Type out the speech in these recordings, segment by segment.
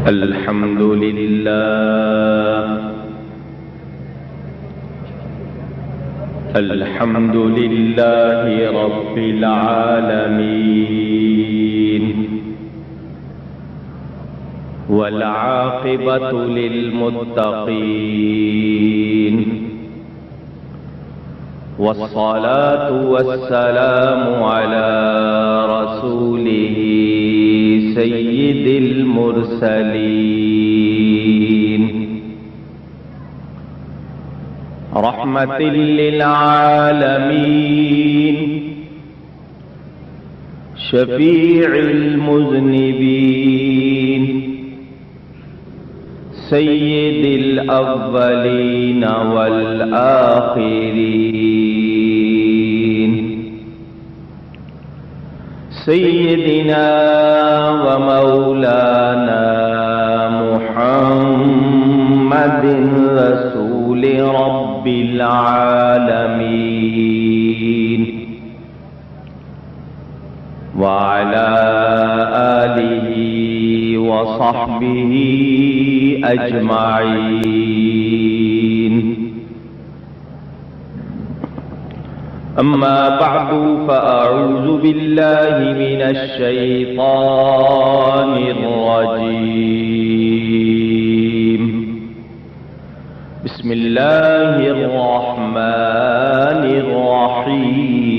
الحمد لله الحمد لله رب العالمين والعاقبة للمتقين والصلاة والسلام على رسوله سيد المرسلين رحمة للعالمين شفيع المذنبين سيد الأولين والآخرين سيدنا ومولانا محمد رسول رب العالمين وعلى آله وصحبه أجمعين. أما بعد فأعوذ بالله من الشيطان الرجيم. بسم الله الرحمن الرحيم.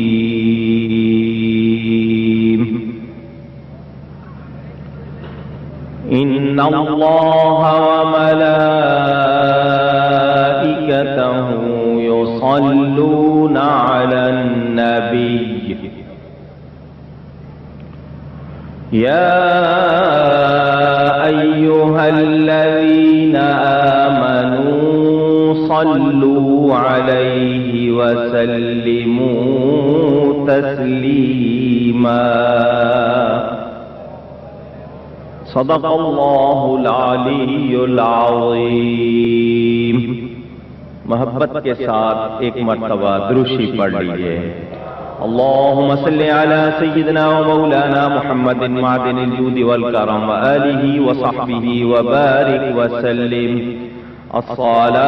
إن الله وملائكته يصلون على النبي يا أيها الذين آمنوا صلوا عليه وسلموا تسليما. صدق اللہ العلی العظیم. محبت کے ساتھ ایک مرتبہ درشی پڑھ لیجئے. اللہم صلی علی سیدنا و مولانا محمد معدن الجود والکرم وآلہ وصحبہ وبارک وسلم. الصلاة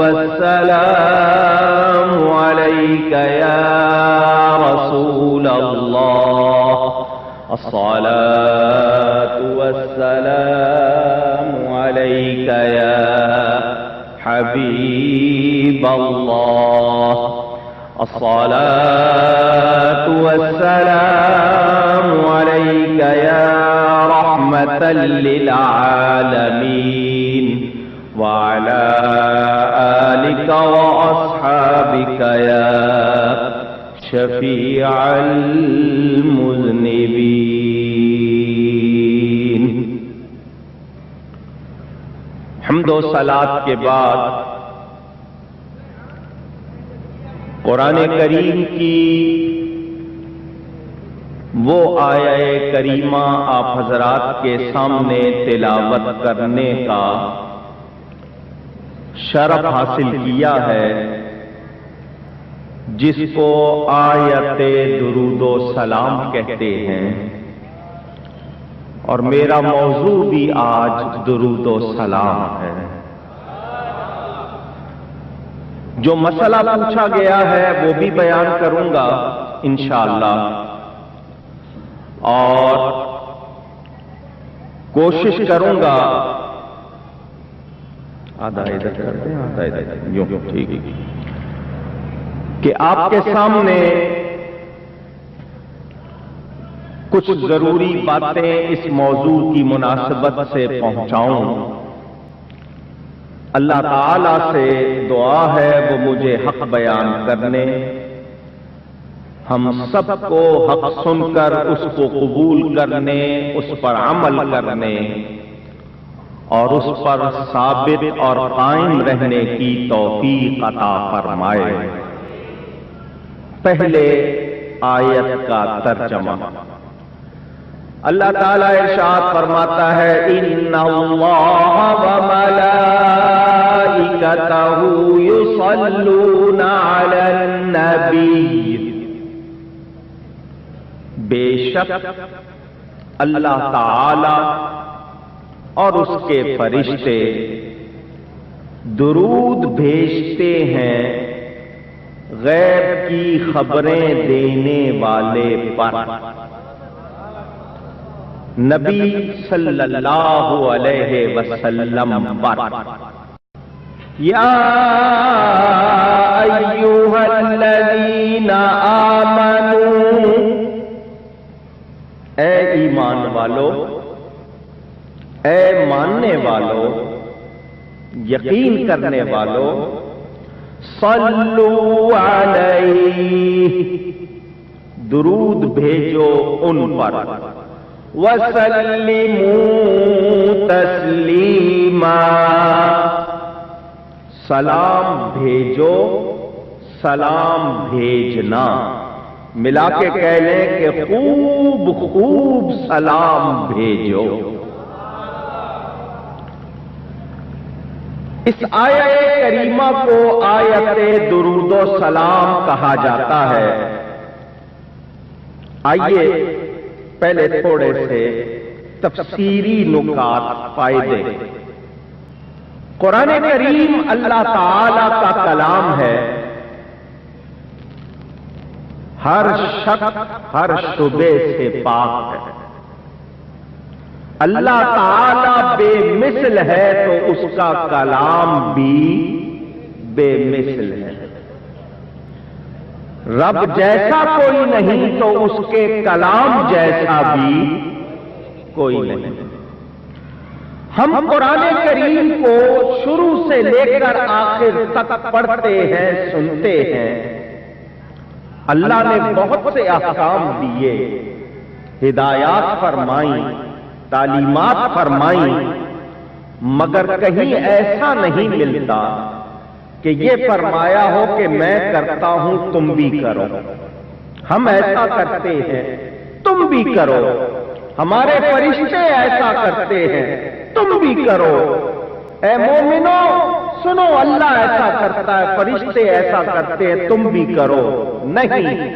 والسلام علیک یا رسول اللہ. الصلاة والسلام عليك يا حبيب الله. الصلاة والسلام عليك يا رحمة للعالمين وعلى آلك وأصحابك يا شفیع المذنبین. حمد و صلاۃ کے بعد قرآن کریم کی وہ آیہ کریمہ آپ حضرات کے سامنے تلاوت کرنے کا شرف حاصل کیا ہے جس کو آیت درود و سلام کہتے ہیں، اور میرا موضوع بھی آج درود و سلام ہے. جو مسئلہ پوچھا گیا ہے وہ بھی بیان کروں گا انشاءاللہ، اور کوشش کروں گا آدھا ادھر کرتے ہیں آدھا ادھر یوں ٹھیک ہے کہ آپ کے سامنے کچھ ضروری باتیں اس موضوع کی مناسبت سے پہنچاؤں. اللہ تعالی سے دعا ہے وہ مجھے حق بیان کرنے، ہم سب کو حق سن کر اس کو قبول کرنے، اس پر عمل کرنے اور اس پر ثابت اور قائم رہنے کی توفیق عطا فرمائے. پہلے آیت کا ترجمہ. اللہ تعالیٰ ارشاد فرماتا ہے ان اللہ وملائکتہ یصلون علی النبی، بے شک اللہ تعالی اور اس کے فرشتے درود بھیجتے ہیں غیب کی خبریں دینے والے پر، نبی صلی اللہ علیہ وسلم پر۔ یا ایھا الذین آمنوا، اے ایمان والو، اے ماننے والو، یقین کرنے والو، صلو علیہ، درود بھیجو ان پر، وسلموا تسلیما، سلام بھیجو، سلام بھیجنا، ملا کے کہہ لیں کہ خوب خوب سلام بھیجو۔ اس آیت کریمہ کو آیت درود و سلام کہا جاتا ہے۔ آئیے پہلے تھوڑے سے تفسیری نکات فائدے۔ قرآن کریم اللہ تعالی کا کلام ہے، ہر شک ہر شبے سے پاک ہے۔ اللہ تعالی بے مثل ہے تو اس کا کلام بھی بے مثل ہے۔ رب جیسا کوئی نہیں تو اس کے کلام جیسا بھی کوئی نہیں۔ ہم قرآن کریم کو شروع سے لے کر آخر تک پڑھتے ہیں، سنتے ہیں۔ اللہ نے بہت سے احکام دیے، ہدایات فرمائیں، تعلیمات فرمائیں، مگر کہیں ایسا نہیں ملتا کہ یہ فرمایا ہو کہ میں کرتا ہوں تم بھی کرو۔ ہم ایسا کرتے ہیں، تم بھی کرو۔ ہمارے فرشتے ایسا کرتے ہیں، تم بھی کرو۔ اے مومنو سنو، اللہ ایسا کرتا ہے، فرشتے ایسا کرتے ہیں، تم بھی کرو۔ نہیں،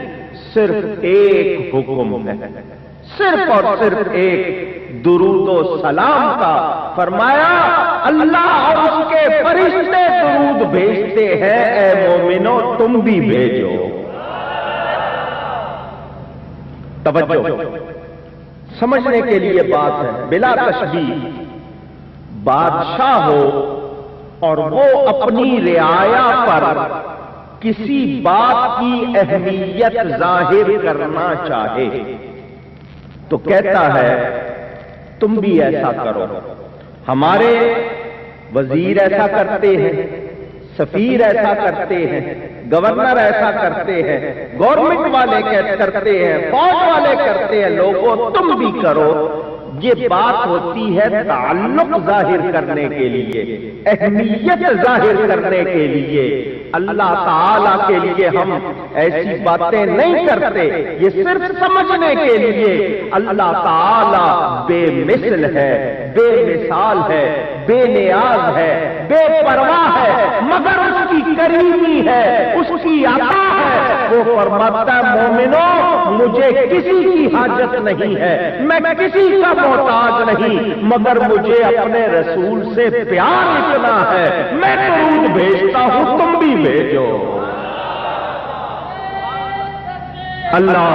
صرف ایک حکم ہے، صرف اور صرف ایک، درود و سلام کا۔ فرمایا اللہ اور اس کے فرشتے درود بھیجتے ہیں، اے مومنو تم بھی بھیجو۔ توجہ، سمجھنے کے لیے بات ہے، بلا تشبیہ۔ بادشاہ ہو اور وہ اپنی رعایا پر کسی بات کی اہمیت ظاہر کرنا چاہے تو کہتا ہے تم بھی ایسا کرو۔ ہمارے وزیر ایسا کرتے ہیں، سفیر ایسا کرتے ہیں، گورنر ایسا کرتے ہیں، گورنمنٹ والے کرتے ہیں، فوج والے کرتے ہیں، لوگوں تم بھی کرو۔ یہ بات ہوتی ہے تعلق ظاہر کرنے کے لیے، اہمیت ظاہر کرنے کے لیے۔ اللہ تعالیٰ کے لیے ہم ایسی باتیں نہیں کرتے، یہ صرف سمجھنے کے لیے۔ اللہ تعالیٰ بے مثل ہے، بے مثال ہے، بے نیاز ہے، بے پرواہ ہے، مگر اس کی کریمی ہے، اس کی عطا ہے۔ وہ فرماتا ہے مومنو مجھے کسی کی حاجت نہیں ہے، میں کسی کا محتاج نہیں، مگر مجھے اپنے رسول سے پیار اتنا ہے، میں درود بھیجتا ہوں تم بھی بھیجو۔ اللہ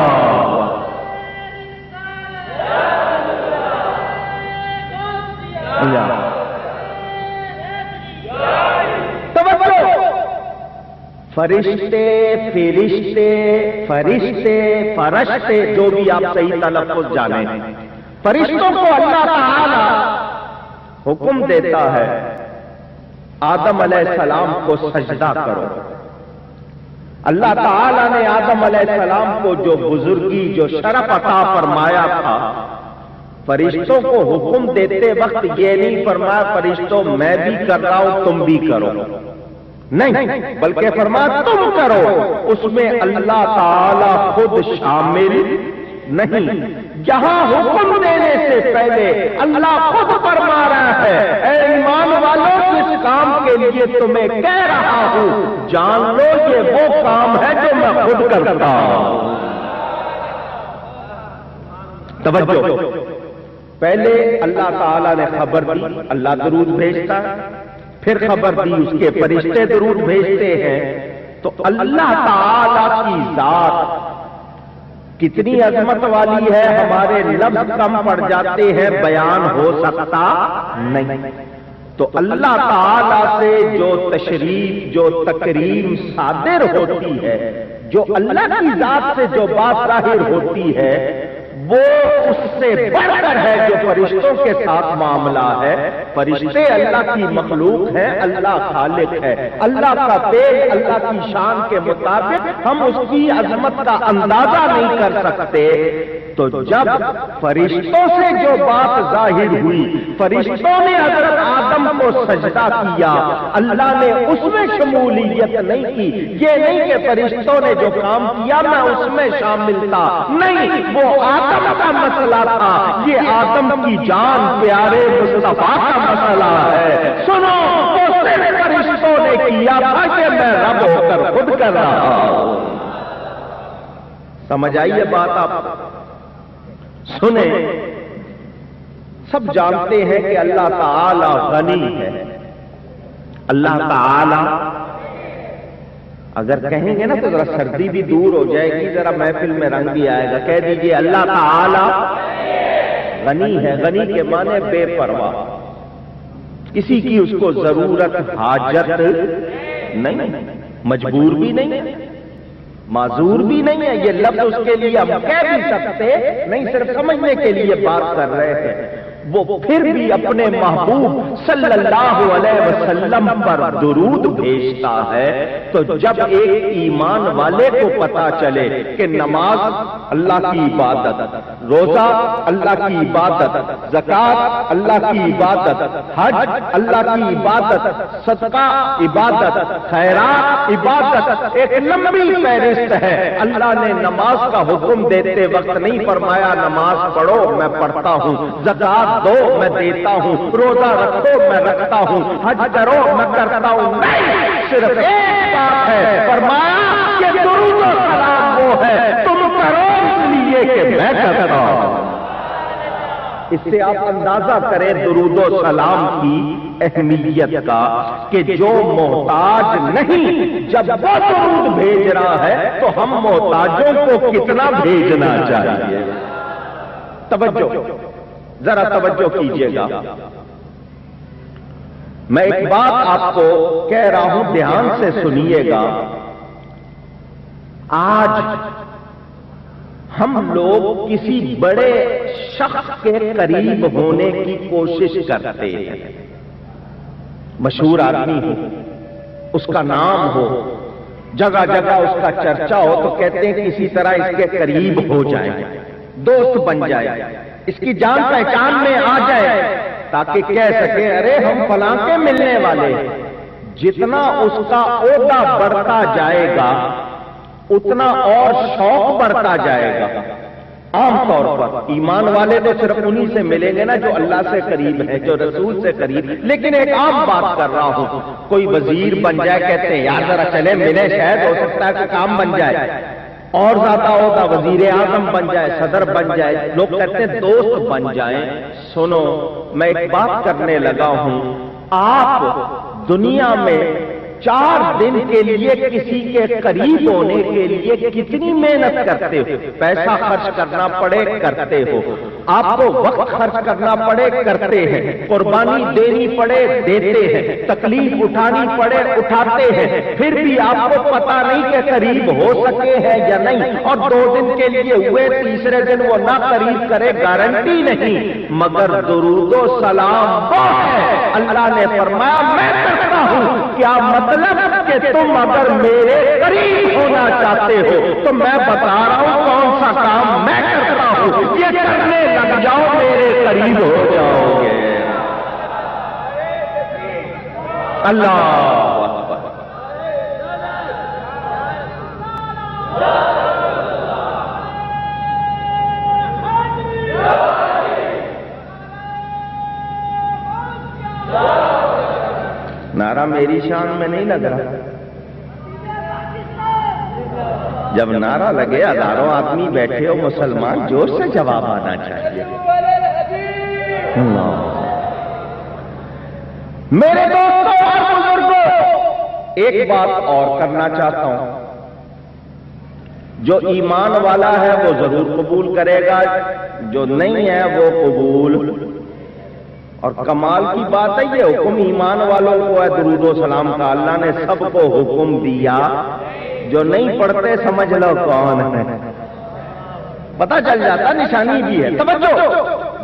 فرشتے، فرشتے، فرشتے، فرشتے، جو بھی آپ صحیح تلفظ جانیں، فرشتوں کو اللہ تعالی حکم دیتا ہے آدم علیہ السلام کو سجدہ کرو۔ اللہ تعالی نے آدم علیہ السلام کو جو بزرگی، جو شرف عطا فرمایا تھا، فرشتوں کو حکم دیتے وقت یہ نہیں فرمایا فرشتوں میں بھی کر رہا ہوں تم بھی کرو، نہیں، بلکہ فرمایا تم کرو۔ اس میں اللہ تعالی خود شامل نہیں۔ جہاں حکم دینے سے پہلے اللہ خود فرما رہا ہے اے ایمان والوں اس کام کے لیے تمہیں کہہ رہا ہوں، جان لو یہ وہ کام ہے جو میں خود کرتا ہوں۔ توجہ، پہلے اللہ تعالیٰ نے خبر دی، اللہ درود بھیجتا ہے، پھر خبر دی اس کے فرشتے درود بھیجتے ہیں، تو اللہ تعالیٰ کی ذات کتنی عظمت والی ہے، ہمارے لفظ کم پڑ جاتے ہیں، بیان ہو سکتا نہیں۔ تو اللہ تعالیٰ سے جو تشریف، جو تکریم صادر ہوتی ہے، جو اللہ کی ذات سے جو بات ظاہر ہوتی ہے، وہ اس سے بڑھ کر ہے جو فرشتوں کے ساتھ معاملہ ہے۔ فرشتے اللہ کی مخلوق ہے، اللہ خالق ہے، اللہ کا فعل اللہ کی شان کے مطابق ہم اس کی عظمت کا اندازہ نہیں کر سکتے۔ تو جب فرشتوں سے جو بات ظاہر ہوئی، فرشتوں نے حضرت آدم کو سجدہ کیا، اللہ نے اس میں شمولیت نہیں کی۔ یہ نہیں کہ فرشتوں نے جو کام کیا میں اس میں شامل تھا، نہیں، وہ آدم کا مسئلہ تھا، یہ آدم کی جان پیارے مصطفیٰ کا مسئلہ ہے۔ سنو، وہ صرف فرشتوں نے کیا تھا کہ میں رب ہو کر خود کر رہا ہوں۔ سمجھ آئیے بات آپ؟ سنیں، سب جانتے ہیں کہ اللہ تعالی غنی ہے۔ اللہ تعالی اگر کہیں گے نا تو ذرا سردی بھی دور ہو جائے گی، ذرا محفل میں رنگ بھی آئے گا۔ کہہ دیجئے اللہ تعالی غنی ہے۔ غنی کے معنی بے پرواہ، کسی کی اس کو ضرورت حاجت نہیں، مجبور بھی نہیں، معذور بھی نہیں ہے۔ یہ لفظ اس کے لیے ہم کہہ بھی سکتے نہیں، صرف سمجھنے کے لیے بات کر رہے ہیں۔ وہ پھر بھی اپنے محبوب صلی اللہ علیہ وسلم پر درود بھیجتا ہے۔ تو جب ایک ایمان والے کو پتا چلے کہ نماز اللہ کی عبادت، روزہ اللہ کی عبادت، زکات اللہ کی عبادت، حج اللہ کی عبادت، صدقہ عبادت، خیرات عبادت، ایک لمبی فہرست ہے۔ اللہ نے نماز کا حکم دیتے وقت نہیں فرمایا نماز پڑھو میں پڑھتا ہوں، زکات دو میں دیتا ہوں، روزہ رکھو میں رکھتا ہوں، حج کرو میں کرتا ہوں، نہیں، صرف ایک بات ہے، فرمایا کہ درود و سلام وہ ہے تم کرو اس لیے کہ میں کرتا ہوں۔ اس سے آپ اندازہ کریں درود و سلام کی اہمیت کا، کہ جو محتاج نہیں جب وہ درود بھیج رہا ہے تو ہم محتاجوں کو کتنا بھیجنا چاہیے۔ توجہ، ذرا توجہ کیجئے گا، میں ایک بات آپ کو کہہ رہا ہوں، دھیان سے سنیے گا۔ آج ہم لوگ کسی بڑے شخص کے قریب ہونے کی کوشش کرتے ہیں، مشہور آدمی ہو، اس کا نام ہو، جگہ جگہ اس کا چرچا ہو، تو کہتے ہیں کسی طرح اس کے قریب ہو جائیں، دوست بن جائے، اس کی جان پہچان میں آ جائے، تاکہ کہہ سکے ارے ہم فلاں کے ملنے والے۔ جتنا اس کا عہدہ بڑھتا جائے گا اتنا اور شوق بڑھتا جائے گا۔ عام طور پر ایمان والے تو صرف انہی سے ملیں گے نا جو اللہ سے قریب ہے، جو رسول سے قریب۔ لیکن ایک عام بات کر رہا ہوں، کوئی وزیر بن جائے، کہتے ہیں یار ذرا چلے ملے، شاید ہو سکتا ہے کہ کام بن جائے، اور زیادہ ہوتا وزیر اعظم بن جائے، صدر بن جائے، لوگ کہتے ہیں دوست بن جائیں۔ سنو، میں ایک بات کرنے لگا ہوں، آپ دنیا میں 4 دن کے لیے کسی کے قریب ہونے کے لیے کتنی محنت کرتے ہو؟ پیسہ خرچ کرنا پڑے کرتے ہو، آپ کو وقت خرچ کرنا پڑے کرتے ہیں، قربانی دینی پڑے دیتے ہیں، تکلیف اٹھانی پڑے اٹھاتے ہیں، پھر بھی آپ کو پتا نہیں کہ قریب ہو سکے ہیں یا نہیں، اور 2 دن کے لیے ہوئے، تیسرے دن وہ نہ قریب کرے، گارنٹی نہیں۔ مگر درود و سلام وہ ہے، اللہ نے فرمایا میں کرتا ہوں۔ کیا مطلب کہ تم اگر میرے قریب ہونا چاہتے ہو تو میں بتا رہا ہوں کون سا کام میں کرتا ہوں، یہ کرنے لگ جاؤ، میرے قریب ہو جاؤ گے۔ اللہ اکبر۔ نعرہ میری شان میں نہیں لگ رہا، جب نعرہ لگے ہزاروں آدمی بیٹھے ہو مسلمان، جوش سے جواب آنا چاہیے۔ میرے دوستوں اور بزرگوں، ایک بات اور کرنا چاہتا ہوں، جو ایمان والا ہے وہ ضرور قبول کرے گا، جو نہیں ہے وہ قبول، اور کمال کی بات ہے یہ حکم ایمان والوں کو ہے درود و سلام کا، اللہ نے سب کو حکم دیا، جو نہیں پڑھتے سمجھ لو کون ہے، پتہ چل جاتا، نشانی بھی ہے۔ توجہ،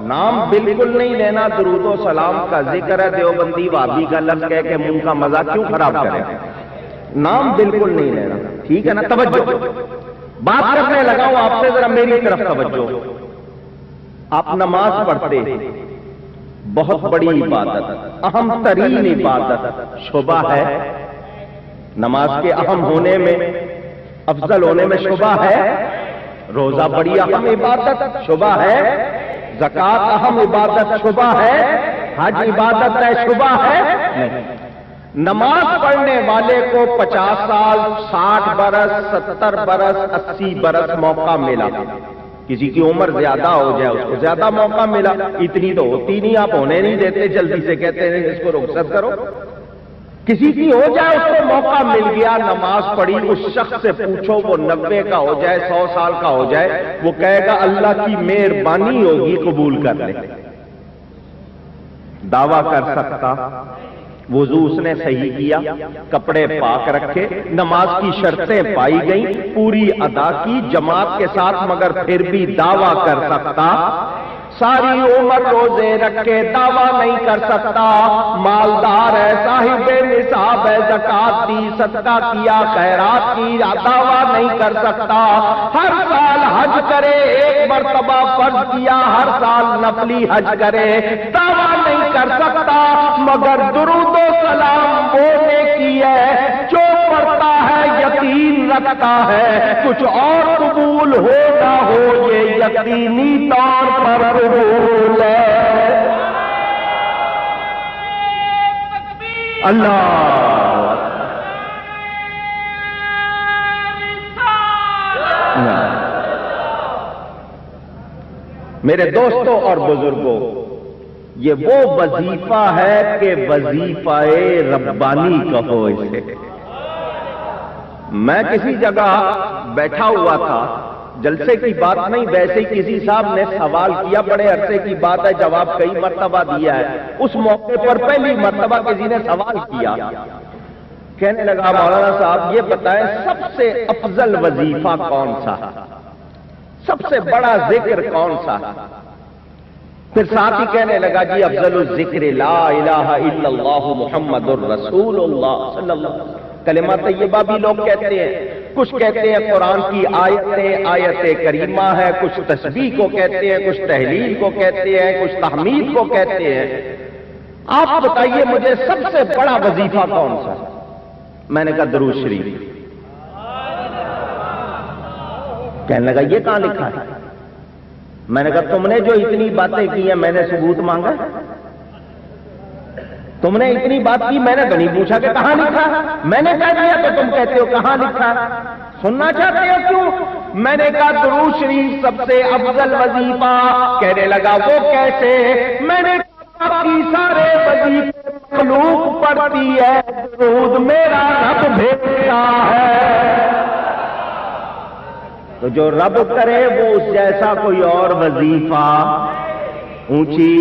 نام بالکل نہیں لینا، درود و سلام کا ذکر ہے، دیوبندی وہابی کا لفظ کہہ کے منہ کا مزہ کیوں خراب کرے، نام بالکل نہیں لینا، ٹھیک ہے نا؟ توجہ، بات کرنے لگا ہوں آپ سے، ذرا میری طرف توجہ۔ آپ نماز پڑھتے، بہت بڑی عبادت، اہم ترین عبادت، شبہ ہے، نماز کے اہم ہونے میں، افضل ہونے میں شبہ ہے، روزہ بڑی اہم عبادت، شبہ ہے، زکوٰۃ اہم عبادت، شبہ ہے، حج عبادت ہے، شبہ ہے نہیں۔ نماز پڑھنے والے کو 50 سال، 60 برس، 70 برس، 80 برس موقع ملا، کسی کی عمر زیادہ ہو جائے اس کو زیادہ موقع ملا، اتنی تو ہوتی نہیں، آپ ہونے نہیں دیتے، جلدی سے کہتے ہیں اس کو رخصت کرو، کسی کی ہو جائے اس کو موقع مل گیا، نماز پڑھی، اس شخص سے پوچھو وہ 90 کا ہو جائے، 100 سال کا ہو جائے، وہ کہے گا اللہ کی مہربانی ہوگی قبول کر لے، دعویٰ کر سکتا، وضو اس نے صحیح کیا، کپڑے پاک رکھے، نماز کی شرطیں پائی گئیں، پوری ادا کی جماعت کے ساتھ، مگر پھر بھی دعویٰ کر سکتا، ساری عمر روزے رکھے، دعویٰ نہیں کر سکتا، مالدار ہے، صاحب نصاب ہے، زکات دی، صدقہ کیا، خیرات کی، دعویٰ نہیں کر سکتا، ہر سال حج کرے، ایک مرتبہ فرض کیا، ہر سال نفلی حج کرے، دعویٰ نہیں کر سکتا، مگر درود و سلام بولنے کی ہے، جو پڑھتا ہے یقین رکھتا ہے، کچھ اور قبول ہو نہ ہو یہ یقینی طور پر قبول ہے۔ اللہ میرے دوستوں اور بزرگوں، یہ وہ وظیفہ ہے کہ وظیفہ ربانی کہو اسے۔ میں کسی جگہ بیٹھا ہوا تھا، جلسے کی بات نہیں، ویسے ہی کسی صاحب نے سوال کیا، بڑے عرصے کی بات ہے، جواب کئی مرتبہ دیا ہے، اس موقع پر پہلی مرتبہ کسی نے سوال کیا، کہنے لگا مولانا صاحب یہ بتائیں سب سے افضل وظیفہ کون سا، سب سے بڑا ذکر کون سا؟ پھر ساتھ ہی کہنے لگا جی افضل الذکر لا الہ الا اللہ محمد الرسول اللہ صلی اللہ علیہ وسلم۔ کلمہ طیبہ بھی لوگ کہتے ہیں، کچھ کہتے ہیں قرآن کی آیت کریمہ ہے، کچھ تسبیح کو کہتے ہیں، کچھ تحلیل کو کہتے ہیں، کچھ تحمید کو کہتے ہیں، آپ بتائیے مجھے سب سے بڑا وظیفہ کون سا؟ میں نے کہا درود شریف۔ کہنے لگا یہ کہاں لکھا ہے؟ میں نے کہا تم نے جو اتنی باتیں کی ہیں میں نے ثبوت مانگا، تم نے اتنی بات کی، میں نے تو نہیں پوچھا کہ کہاں لکھا، میں نے کہہ دیا کہ تم کہتے ہو کہاں لکھا، سننا چاہتے ہو کیوں؟ میں نے کہا درود شریف سب سے افضل وظیفہ۔ کہنے لگا وہ کیسے؟ میں نے کہا باقی سارے وظیفے مخلوق پڑھتی ہے، درود میرا رب بھیجتا ہے، تو جو رب کرے وہ اس جیسا کوئی اور وظیفہ اونچی۔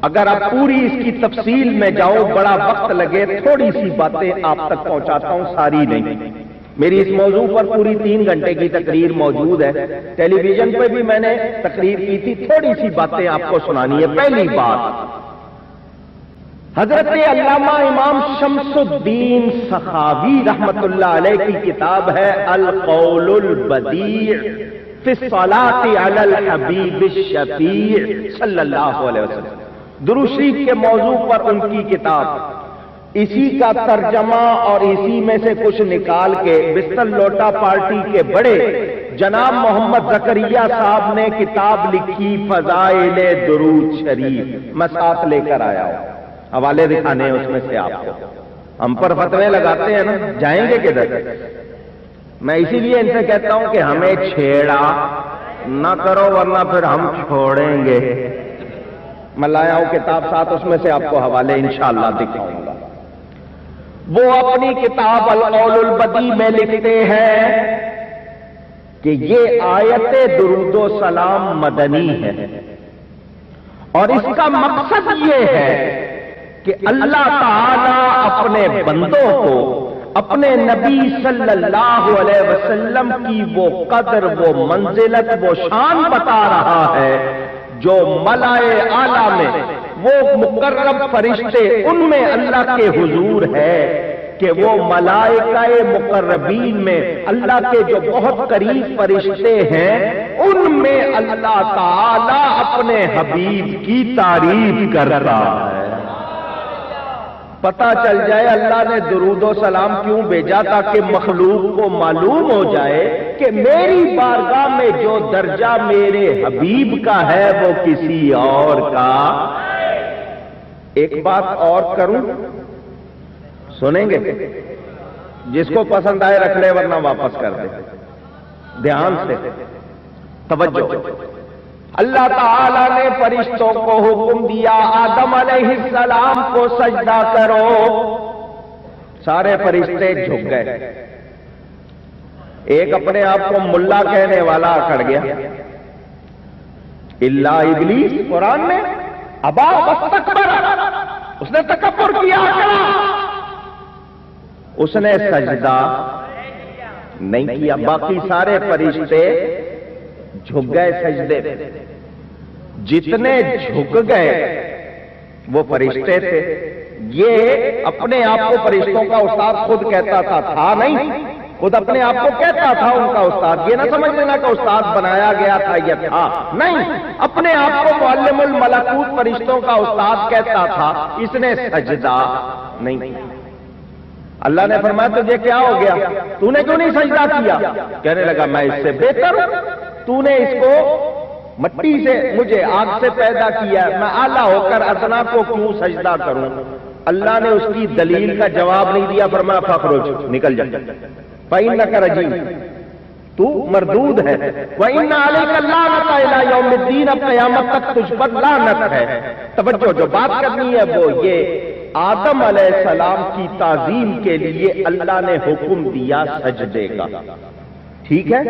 اگر آپ پوری اس کی تفصیل میں جاؤ بڑا وقت لگے، تھوڑی سی باتیں آپ تک پہنچاتا ہوں، ساری نہیں۔ میری اس موضوع پر پوری 3 گھنٹے کی تقریر موجود ہے، ٹیلی ویژن پہ بھی میں نے تقریر کی تھی، تھوڑی سی باتیں آپ کو سنانی ہے۔ پہلی بات، حضرت علامہ امام شمس الدین سخاوی رحمت اللہ علیہ کی کتاب ہے القول البدیع فی الصلاۃ علی الحبیب الشفیع صلی اللہ علیہ وسلم، درود شریف کے موضوع پر ان کی کتاب، اسی کا ترجمہ اور اسی میں سے کچھ نکال کے بستر لوٹا پارٹی کے بڑے جناب محمد زکریا صاحب نے کتاب لکھی فضائل درود شریف، میں ساتھ لے کر آیا ہوں، حوالے دکھانے ہیں اس میں سے آپ کو۔ ہم پر فتوے لگاتے ہیں نا، جائیں گے کدھر؟ میں اسی لیے ان سے کہتا ہوں کہ ہمیں چھیڑا نہ کرو ورنہ پھر ہم چھوڑیں گے. میں لایا ہوں کتاب ساتھ، اس میں سے آپ کو حوالے انشاءاللہ دکھاؤں گا. وہ اپنی کتاب القول البدی میں لکھتے ہیں کہ یہ آیت درود و سلام مدنی ہے، اور اس کا مقصد یہ ہے کہ اللہ تعالی اپنے بندوں کو اپنے نبی صلی اللہ علیہ وسلم کی وہ قدر، وہ منزلت، وہ شان بتا رہا ہے جو ملائے اعلیٰ میں، وہ مقرب فرشتے، ان میں اللہ کے حضور ہے کہ وہ ملائکہ مقربین میں اللہ کے جو بہت قریب فرشتے ہیں ان میں اللہ تعالی اپنے حبیب کی تعریف کر رہا ہے. پتہ چل جائے اللہ نے درود و سلام کیوں بھیجا، تاکہ مخلوق کو معلوم ہو جائے کہ میری بارگاہ میں جو درجہ میرے حبیب کا ہے وہ کسی اور کا. ایک بات اور کروں، سنیں گے؟ جس کو پسند آئے رکھ لے ورنہ واپس کر دے. دھیان سے توجہ. اللہ تعالیٰ نے فرشتوں کو حکم دیا آدم علیہ السلام کو سجدہ کرو. سارے فرشتے جھک گئے. ایک اپنے آپ کو ملا کہنے والا اکڑ گیا. الا ابلیس، قرآن میں ابا واستکبر، اس نے تکبر کیا، اس نے سجدہ نہیں کیا. باقی سارے فرشتے جھک گئے سجدے. جتنے جھک گئے وہ فرشتے تھے. یہ اپنے آپ کو فرشتوں کا استاد خود کہتا تھا نہیں، خود اپنے آپ کو کہتا تھا ان کا استاد. یہ نہ سمجھ لینا کہ استاد بنایا گیا تھا یہ تھا، نہیں، اپنے آپ کو معلم الملکوت فرشتوں کا استاد کہتا تھا. اس نے سجدہ نہیں کیا. اللہ نے فرمایا تجھے کیا ہو گیا، تو نے کیوں نہیں سجدہ کیا؟ کہنے لگا میں اس سے بہتر ہوں. تو نے اس کو مٹی سے، مجھے آگ سے پیدا کیا، میں اعلیٰ ہو کر ادنا کو کیوں سجدہ کروں؟ اللہ نے اس کی دلیل کا جواب نہیں دیا. فرمایا فخرج، نکل جا، فإنک رجیم، تو مردود ہے. وَإِنَّ عَلَيْكَ اللَّعْنَةَ إِلَىٰ يَوْمِ الدِّينِ، اب قیامت تک تجھ پر لعنت ہے. توجہ، جو بات کرنی ہے وہ یہ، آدم علیہ السلام کی تعظیم کے لیے اللہ نے حکم دیا سجدے کا، ٹھیک ہے؟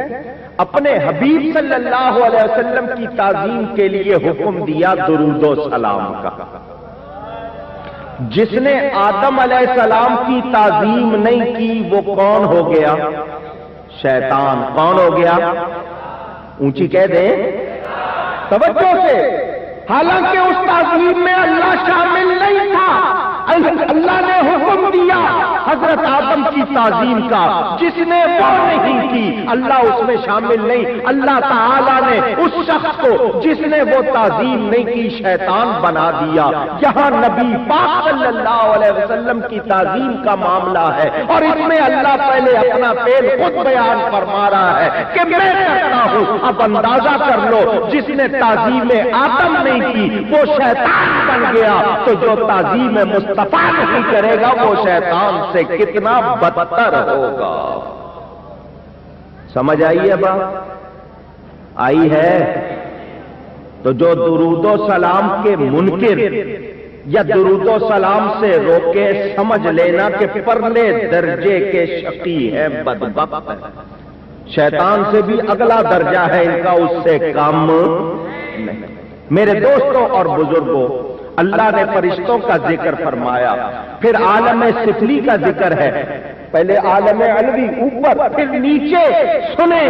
اپنے حبیب صلی اللہ علیہ وسلم کی تعظیم کے لیے حکم دیا درود و سلام کا. جس نے آدم علیہ السلام کی تعظیم نہیں کی وہ کون ہو گیا؟ شیطان. کون ہو گیا؟ اونچی کہہ دیں توجہ سے. حالانکہ اس تعظیم میں اللہ شامل نہیں تھا. اللہ نے حکم دیا حضرت آدم کی تعظیم کا. جس نے وہ نہیں کی اللہ اس میں شامل نہیں. اللہ تعالیٰ نے اس شخص کو جس نے وہ تعظیم نہیں کی شیطان بنا دیا. یہاں نبی پاک صلی اللہ علیہ وسلم کی تعظیم کا معاملہ ہے، اور اس میں اللہ پہلے اپنا فعل خود بیان فرما رہا ہے کہ میں کرتا ہوں. اب اندازہ کر لو، جس نے تعظیم آدم نہیں کی وہ شیطان بن گیا، تو جو تعظیم مصطفیٰ نہیں کرے گا وہ شیطان سے کتنا بدتر ہوگا. سمجھ آئی ہے بات؟ آئی ہے؟ تو جو درود و سلام کے منکر یا درود و سلام سے روکے، سمجھ لینا کہ پرلے درجے کے شقی ہے، بدبخت ہے. شیطان سے بھی اگلا درجہ ہے ان کا، اس سے کم نہیں. میرے دوستوں اور بزرگوں، اللہ نے فرشتوں کا ذکر فرمایا، پھر عالم سفلی کا ذکر ہے. پہلے عالم علوی اوپر، پھر نیچے. سنیں،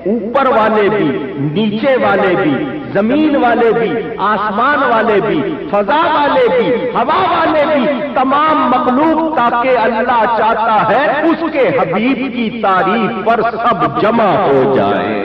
اوپر والے بھی، نیچے والے بھی، زمین والے بھی، آسمان والے بھی، فضا والے بھی، ہوا والے بھی، تمام مخلوق، تاکہ اللہ چاہتا ہے اس کے حبیب کی تعریف پر سب جمع ہو جائے.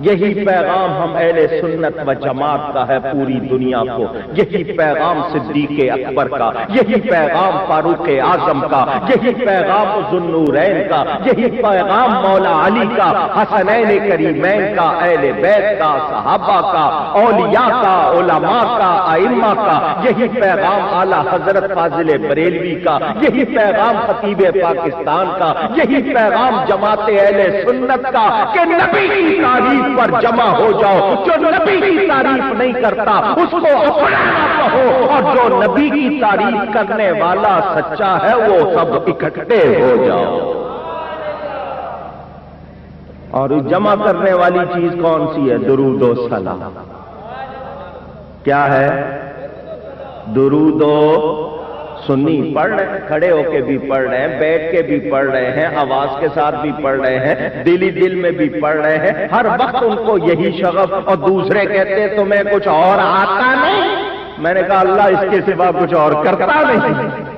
یہی پیغام ہم اہل سنت و جماعت کا ہے پوری دنیا کو، یہی پیغام صدیق اکبر کا، یہی پیغام فاروق اعظم کا، یہی پیغام ذو النورین کا، یہی پیغام مولا علی کا، حسنین کریمین کا، اہل بیت کا، صحابہ کا، اولیاء کا، علماء کا، ائمہ کا، یہی پیغام اعلی حضرت فاضل بریلوی کا، یہی پیغام خطیب پاکستان کا، یہی پیغام جماعت اہل سنت کا کہ نبی کی تعریف پر جمع ہو جاؤ، جو نبی کی تعریف نہیں کرتا اس کو اپنا نہ کہو، اور جو نبی کی تعریف کرنے والا سچا ہے وہ سب اکٹھے ہو جاؤ۔ اور جمع کرنے والی چیز کون سی ہے؟ درود و سلام۔ کیا ہے؟ درود و سنی پڑھ رہے ہیں، کھڑے ہو کے بھی پڑھ رہے ہیں، بیٹھ کے بھی پڑھ رہے ہیں، آواز کے ساتھ بھی پڑھ رہے ہیں، دلی دل میں بھی پڑھ رہے ہیں، ہر وقت ان کو یہی شغف، اور دوسرے کہتے ہیں تمہیں کچھ اور آتا نہیں۔ میں نے کہا اللہ اس کے سوا کچھ اور کرتا نہیں،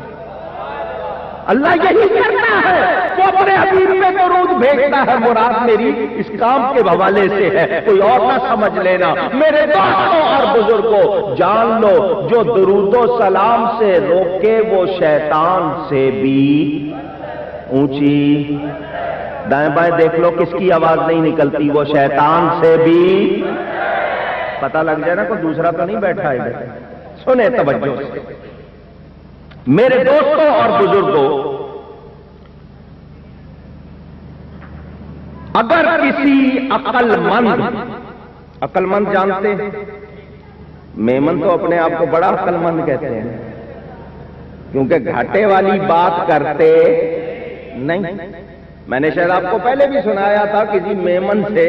اللہ یہی کرتا ہے، وہ اپنے حبیب میں درود بھیجتا ہے۔ مراد میری اس کام کے حوالے سے ہے، کوئی اور نہ سمجھ لینا۔ میرے دوستوں اور بزرگوں جان لو، جو درود و سلام سے روکے وہ شیطان سے بھی اونچی۔ دائیں بائیں دیکھ لو کس کی آواز نہیں نکلتی، وہ شیطان سے بھی۔ پتہ لگ جائے نا کوئی دوسرا تو نہیں بیٹھا ہے، سنیں توجہ سے۔ میرے دوستوں اور بزرگوں، اگر کسی عقل مند جانتے ہیں، میمن تو اپنے آپ کو بڑا عقل مند کہتے ہیں کیونکہ گھاٹے والی بات کرتے نہیں۔ میں نے شاید آپ کو پہلے بھی سنایا تھا کسی میمن سے،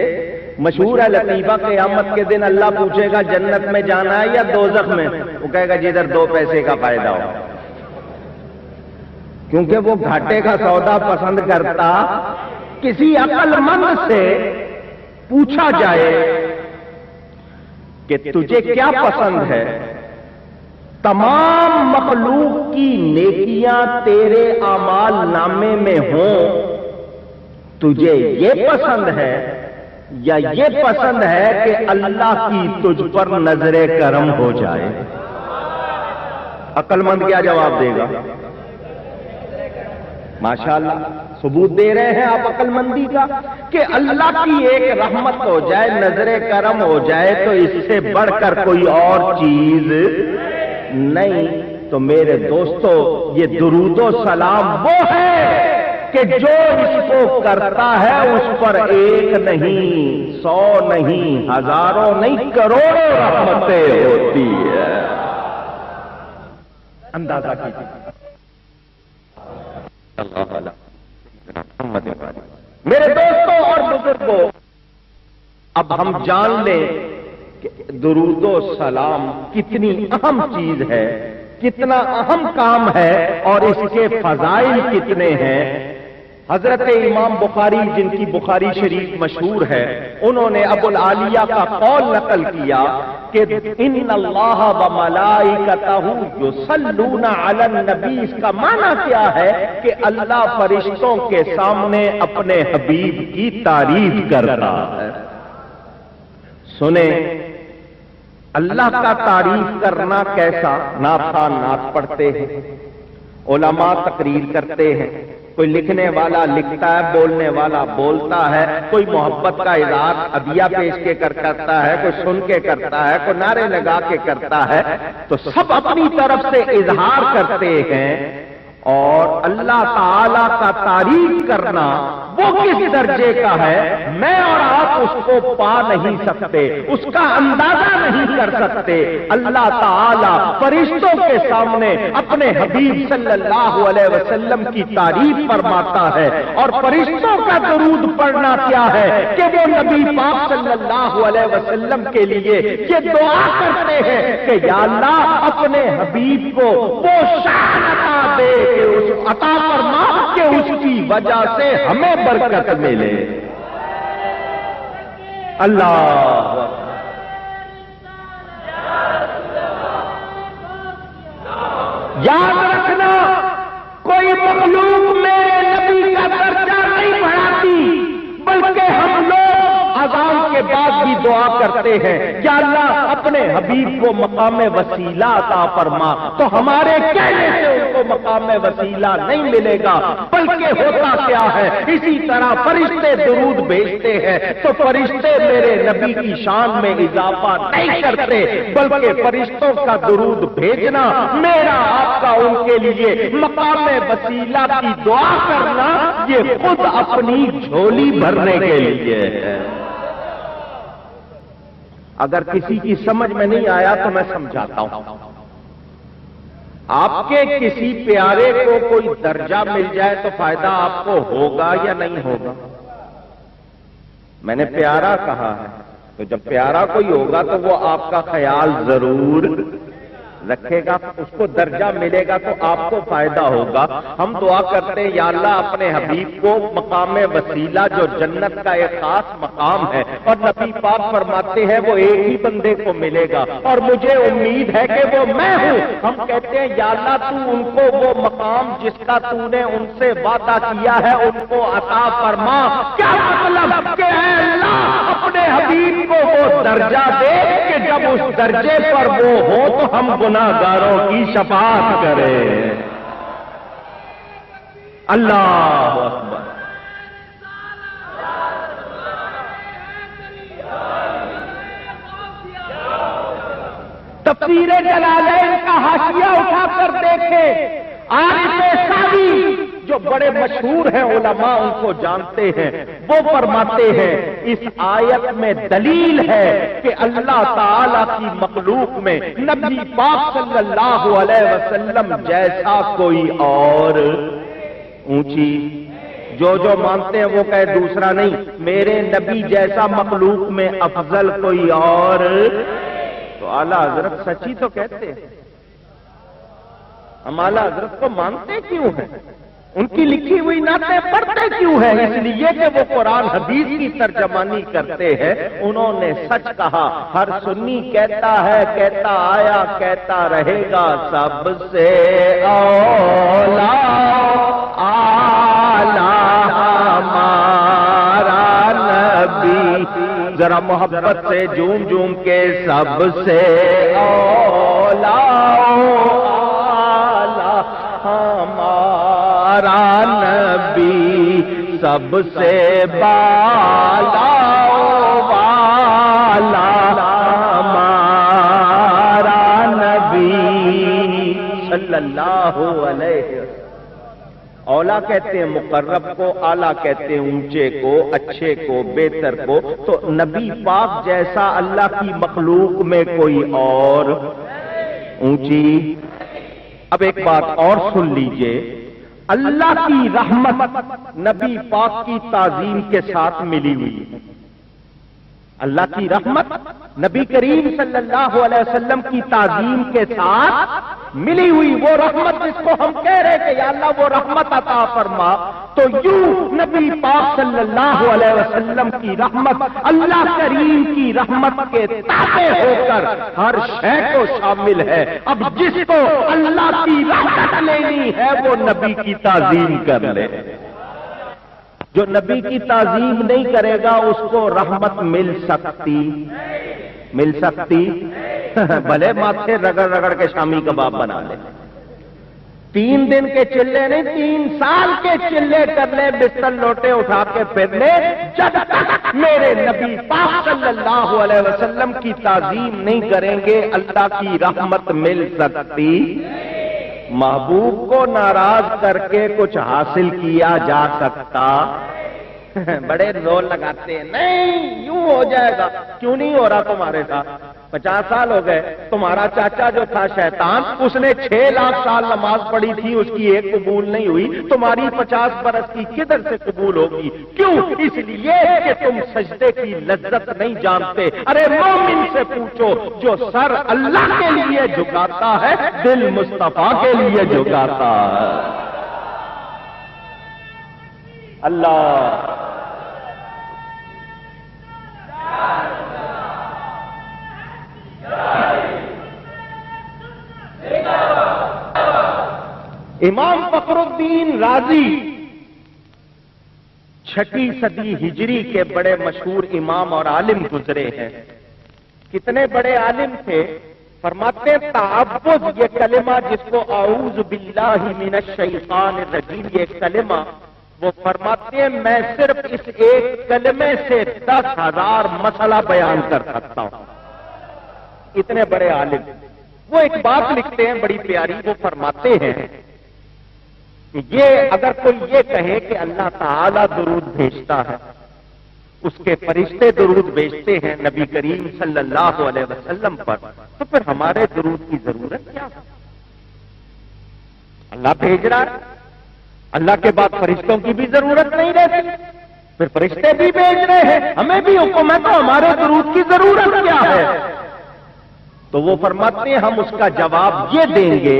مشہور ہے لطیفہ، قیامت کے دن اللہ پوچھے گا جنت میں جانا ہے یا دوزخ میں؟ وہ کہے گا جدھر 2 پیسے کا فائدہ ہو، کیونکہ وہ گھاٹے کا سودا پسند کرتا۔ کسی عقل مند سے پوچھا جائے کہ تجھے کیا پسند ہے، تمام مخلوق کی نیکیاں تیرے اعمال نامے میں ہوں، تجھے یہ پسند ہے یا یہ پسند ہے کہ اللہ کی تجھ پر نظر کرم ہو جائے؟ عقل مند کیا جواب دے گا؟ ماشاءاللہ ثبوت دے رہے ہیں آپ عقل مندی کا کہ اللہ کی ایک رحمت ہو جائے، نظر کرم ہو جائے، تو اس سے بڑھ کر کوئی اور چیز نہیں۔ تو میرے دوستو، یہ درود و سلام وہ ہے کہ جو اس کو کرتا ہے اس پر 1 نہیں، 100 نہیں، ہزاروں نہیں، کروڑوں رحمتیں ہوتی ہے۔ اندازہ کیجیے۔ میرے دوستوں اور بزرگوں، اب ہم جان لیں کہ درود و سلام کتنی اہم چیز ہے، کتنا اہم کام ہے، اور اس کے فضائل کتنے ہیں۔ حضرت امام بخاری، جن کی بخاری شریف مشہور ہے، انہوں نے ابو العالیہ کا قول نقل کیا کہ ان اللہ و ملائکتہ یصلون علی النبی۔ اس کا معنی کیا ہے کہ اللہ فرشتوں کے سامنے اپنے حبیب کی تعریف کرتا ہے۔ سنیں اللہ کا تعریف کرنا کیسا؟ نعت نعت پڑھتے ہیں، علماء تقریر کرتے ہیں، کوئی لکھنے والا لکھتا ہے، بولنے والا بولتا ہے، کوئی محبت کا اظہار عدیہ پیش کے کرتا ہے، کوئی سن کے کرتا ہے، کوئی نعرے لگا کے کرتا ہے، تو سب اپنی طرف سے اظہار کرتے ہیں۔ اور اللہ تعالی کا تعریف کرنا وہ کس درجے کا ہے، میں اور آپ اس کو پا نہیں سکتے، اس کا اندازہ نہیں کر سکتے۔ اللہ تعالی فرشتوں کے سامنے اپنے حبیب صلی اللہ علیہ وسلم کی تعریف فرماتا ہے، اور فرشتوں کا درود پڑھنا کیا ہے کہ وہ نبی پاک صلی اللہ علیہ وسلم کے لیے یہ دعا کرتے ہیں کہ یا اللہ اپنے حبیب کو وہ شان عطا دے، عطا فرما کہ اس کی وجہ سے ہمیں برکت ملے۔ اللہ یاد رکھنا، کوئی مخلوق میرے نبی کا درجہ نہیں بڑھاتی، بلکہ ہم لوگ اذان کے بعد بھی دعا کرتے ہیں یا اللہ اپنے حبیب کو مقام وسیلہ عطا فرما، تو ہمارے کہنے سے ان کو مقام وسیلہ نہیں ملے گا، بلکہ ہوتا کیا ہے، اسی طرح فرشتے درود بھیجتے ہیں تو فرشتے میرے نبی کی شان میں اضافہ نہیں کرتے، بلکہ فرشتوں کا درود بھیجنا، میرا آپ کا ان کے لیے مقام وسیلہ کی دعا کرنا، یہ خود اپنی جھولی بھرنے کے لیے ہے۔ اگر کسی کی سمجھ میں نہیں آیا تو میں سمجھاتا ہوں۔ آپ کے کسی پیارے کو کوئی درجہ مل جائے تو فائدہ آپ کو ہوگا یا نہیں ہوگا؟ میں نے پیارا کہا ہے، تو جب پیارا کوئی ہوگا تو وہ آپ کا خیال ضرور رکھے گا، اس کو درجہ ملے گا تو آپ کو فائدہ ہوگا۔ ہم دعا کرتے ہیں یا اللہ اپنے حبیب کو مقام وسیلہ جو جنت کا ایک خاص مقام ہے، اور نبی پاک فرماتے ہیں وہ ایک ہی بندے کو ملے گا، اور مجھے امید ہے کہ وہ میں ہوں۔ ہم کہتے ہیں یا اللہ تو ان کو وہ مقام جس کا تو نے ان سے وعدہ کیا ہے ان کو عطا فرما۔ کیا مطلب کہ اے اللہ اپنے حبیب کو وہ درجہ دے کہ جب اس درجے پر وہ ہو تو ہم گناہگاروں کی شفاعت کرے۔ اللہ اکبر۔ تفسیر جلالین کا حاشیہ اٹھا کر دیکھے، عارف سعدی جو بڑے مشہور ہیں علماء ان کو جانتے ہیں، وہ فرماتے ہیں اس آیت میں دلیل ہے کہ اللہ تعالی کی مخلوق میں نبی پاک صلی اللہ علیہ وسلم جیسا کوئی اور اونچی، جو مانتے ہیں وہ کہے دوسرا نہیں، میرے نبی جیسا مخلوق میں افضل کوئی اور، تو اعلیٰ حضرت سچی تو کہتے ہیں، ہم اعلیٰ حضرت کو مانتے کیوں ہیں؟ ان کی لکھی ہوئی نعتیں پڑھتے کیوں ہیں؟ اس لیے کہ وہ قرآن حدیث کی ترجمانی کرتے ہیں۔ انہوں نے سچ کہا، ہر سنی کہتا ہے، کہتا آیا، کہتا رہے گا، سب سے اولا اعلیٰ ہمارا نبی، ذرا محبت سے جھوم جھوم کے سب سے اولا اعلیٰ ہمارا نبی، سب سے بالا والا ہمارا نبی صلی اللہ علیہ وسلم۔ اولا کہتے ہیں مقرب کو، اعلیٰ کہتے ہیں اونچے کو، اچھے کو، بہتر کو، تو نبی پاک جیسا اللہ کی مخلوق میں کوئی اور اونچی۔ اب ایک بات اور سن لیجئے، اللہ کی رحمت نبی پاک کی تعظیم کے ساتھ ملی ہوئی ہے۔ اللہ کی رحمت نبی کریم صلی اللہ علیہ وسلم کی تعظیم کے ساتھ ملی ہوئی، وہ رحمت جس کو ہم کہہ رہے کہ یا اللہ وہ رحمت عطا فرما، تو یوں نبی پاک صلی اللہ علیہ وسلم کی رحمت اللہ کریم کی رحمت کے تابع ہو کر ہر شے کو شامل ہے۔ اب جس کو اللہ کی رحمت لینی ہے وہ نبی کی تعظیم کر لے، جو نبی کی تعظیم نہیں کرے گا اس کو رحمت مل سکتی بھلے ماتھے رگڑ رگڑ کے شامی کباب بنا لے، 3 دن کے چلے نہیں 3 سال کے چلے کر لے، بستر لوٹے اٹھا کے پھر لے، جب تک میرے نبی پاک صلی اللہ علیہ وسلم کی تعظیم نہیں کریں گے اللہ کی رحمت مل سکتی؟ محبوب کو ناراض کر کے کچھ حاصل کیا جا سکتا؟ بڑے زور لگاتے ہیں نہیں یوں ہو جائے گا، کیوں نہیں ہو رہا تمہارے ساتھ؟ 50 سال ہو گئے، تمہارا چاچا جو تھا شیطان اس نے 6 لاکھ سال نماز پڑھی تھی، اس کی ایک قبول نہیں ہوئی، تمہاری 50 برس کی کدھر سے قبول ہوگی؟ کیوں؟ اس لیے کہ تم سجدے کی لذت نہیں جانتے۔ ارے مومن سے پوچھو، جو سر اللہ کے لیے جھکاتا ہے دل مصطفیٰ کے لیے جھکاتا ہے۔ اللہ امام فخر الدین رازی چھٹی صدی ہجری کے بڑے مشہور امام اور عالم گزرے ہیں. کتنے بڑے عالم تھے. فرماتے ہیں تعبد یہ کلمہ جس کو اعوذ باللہ من الشیطان الرجیم یہ کلمہ، وہ فرماتے ہیں میں صرف اس ایک کلمے سے 10,000 مسئلہ بیان کر سکتا ہوں. اتنے بڑے عالم. وہ ایک بات لکھتے ہیں بڑی پیاری. وہ فرماتے ہیں کہ یہ اگر کوئی یہ کہے کہ اللہ تعالی درود بھیجتا ہے، اس کے فرشتے درود بھیجتے ہیں نبی کریم صلی اللہ علیہ وسلم پر، تو پھر ہمارے درود کی ضرورت کیا ہے؟ اللہ بھیج رہا ہے، اللہ کے بعد فرشتوں کی بھی ضرورت نہیں رہتی، پھر فرشتے بھی بھیج رہے ہیں، ہمیں بھی حکم ہے، تو ہمارے درود کی ضرورت کیا ہے؟ تو وہ فرماتے ہیں ہم اس کا جواب یہ دیں گے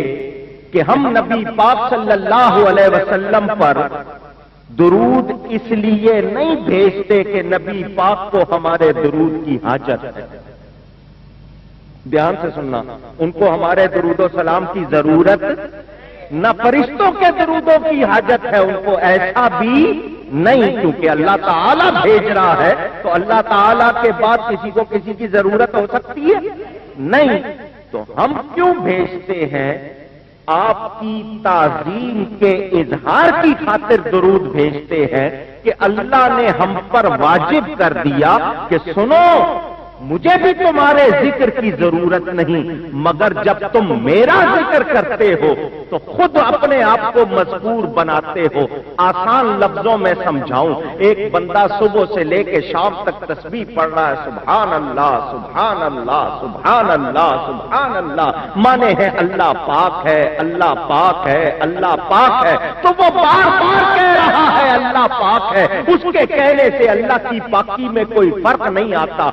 کہ ہم نبی پاک صلی اللہ علیہ وسلم پر درود اس لیے نہیں بھیجتے کہ نبی پاک کو ہمارے درود کی حاجت ہے. دھیان سے سننا، ان کو ہمارے درود و سلام کی ضرورت نہ فرشتوں کے درودوں کی حاجت ہے ان کو، ایسا بھی نہیں، کیونکہ اللہ تعالیٰ بھیج رہا ہے تو اللہ تعالیٰ کے بعد کسی کو کسی کی ضرورت ہو سکتی ہے؟ نہیں. تو ہم کیوں بھیجتے ہیں؟ آپ کی تعظیم کے اظہار کی خاطر درود بھیجتے ہیں کہ اللہ نے ہم پر واجب کر دیا کہ سنو مجھے بھی تمہارے ذکر کی ضرورت نہیں، مگر جب تم میرا ذکر کرتے ہو تو خود اپنے آپ کو مذکور بناتے ہو. آسان لفظوں میں سمجھاؤں، ایک بندہ صبح سے لے کے شام تک تسبیح پڑھ رہا ہے، سبحان اللہ سبحان اللہ سبحان اللہ سبحان اللہ، مانے ہیں اللہ پاک ہے اللہ پاک ہے اللہ پاک ہے، تو وہ بار بار کہہ رہا ہے اللہ پاک ہے. اس کے کہنے سے اللہ کی پاکی میں کوئی فرق نہیں آتا.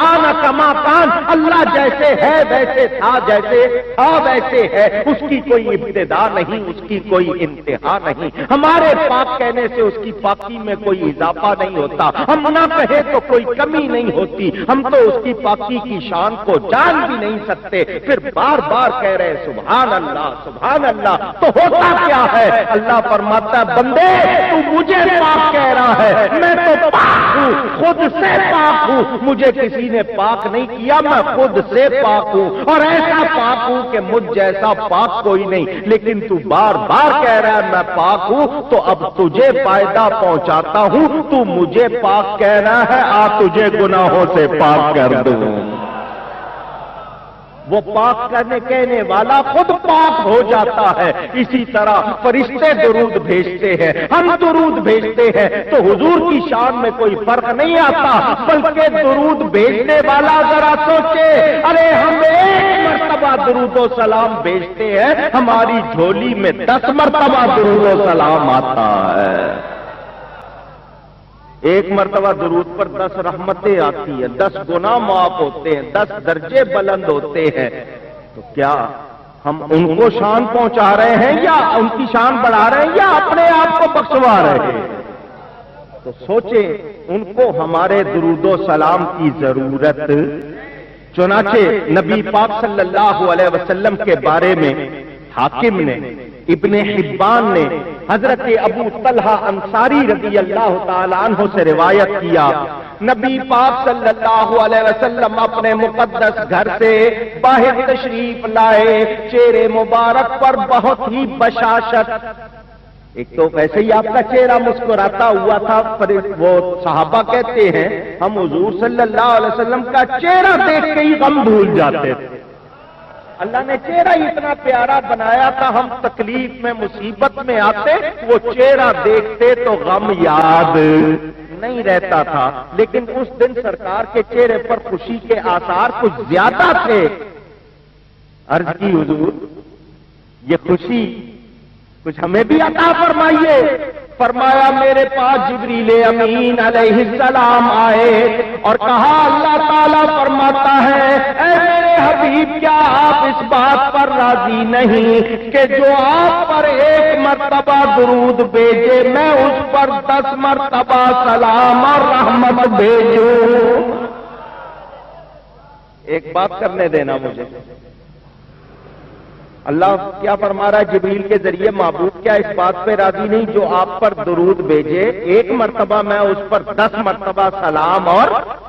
کما کان، اللہ جیسے ہے ویسے تھا، جیسے تھا ویسے ہے، اس کی کوئی ابتدا نہیں اس کی کوئی انتہا نہیں. ہمارے پاک کہنے سے اس کی پاکی میں کوئی اضافہ نہیں ہوتا، ہم نہ کہیں تو کوئی کمی نہیں ہوتی. ہم تو اس کی پاکی کی شان کو جان بھی نہیں سکتے، پھر بار بار کہہ رہے سبحان اللہ سبحان اللہ. تو ہوتا کیا ہے؟ اللہ فرماتا ہے بندے تو مجھے پاک کہہ رہا ہے، میں تو پاک ہوں، خود سے پاک ہوں، مجھے کسی نے پاک نہیں کیا، میں خود سے پاک ہوں، اور ایسا پاک ہوں کہ مجھ جیسا پاک کوئی نہیں. لیکن تو بار بار کہہ رہا ہے میں پاک ہوں، تو اب تجھے فائدہ پہنچاتا ہوں. تو مجھے پاک کہہ رہا ہے، آ تجھے گناہوں سے پاک کر دوں. وہ پاک کرنے کہنے والا خود پاک ہو جاتا ہے. اسی طرح فرشتے درود بھیجتے ہیں، ہم درود بھیجتے ہیں، تو حضور کی شان میں کوئی فرق نہیں آتا. بلکہ درود بھیجنے والا ذرا سوچے، ارے ہم ایک مرتبہ درود و سلام بھیجتے ہیں، ہماری جھولی میں 10 مرتبہ درود و سلام آتا ہے. ایک مرتبہ درود پر 10 رحمتیں آتی ہیں، 10 گناہ معاف ہوتے ہیں، 10 درجے بلند ہوتے ہیں. تو کیا ہم ان کو شان پہنچا رہے ہیں یا ان کی شان بڑھا رہے ہیں یا اپنے آپ کو بخشوا رہے ہیں؟ تو سوچیں ان کو ہمارے درود و سلام کی ضرورت. چنانچہ نبی پاک صلی اللہ علیہ وسلم کے بارے میں حاکم نے، ابن حبان نے حضرت ابو طلحہ انصاری رضی اللہ تعالی عنہ سے روایت کیا، نبی پاک صلی اللہ علیہ وسلم اپنے مقدس گھر سے باہر تشریف لائے، چہرے مبارک پر بہت ہی بشاشت. ایک تو ویسے ہی آپ کا چہرہ مسکراتا ہوا تھا، وہ صحابہ کہتے ہیں ہم حضور صلی اللہ علیہ وسلم کا چہرہ دیکھ کے ہی غم بھول جاتے تھے. اللہ نے چہرہ اتنا پیارا بنایا تھا، ہم تکلیف میں مصیبت میں آتے وہ چہرہ دیکھتے تو غم یاد نہیں رہتا تھا. لیکن اس دن سرکار کے چہرے پر خوشی کے آثار کچھ زیادہ تھے. عرض کی حضور یہ خوشی کچھ ہمیں بھی عطا فرمائیے. فرمایا میرے پاس جبریل امین علیہ السلام آئے اور کہا اللہ تعالیٰ فرماتا ہے اے میرے حبیب کیا آپ اس بات پر راضی نہیں کہ جو آپ پر 1 مرتبہ درود بھیجے میں اس پر 10 مرتبہ سلام اور رحمت بھیجوں. ایک بات کرنے دینا مجھے، اللہ کیا فرما رہا ہے جبریل کے ذریعے؟ معبود کیا اس بات پہ راضی نہیں جو آپ پر درود بھیجے، ایک مرتبہ میں اس پر 10 مرتبہ سلام اور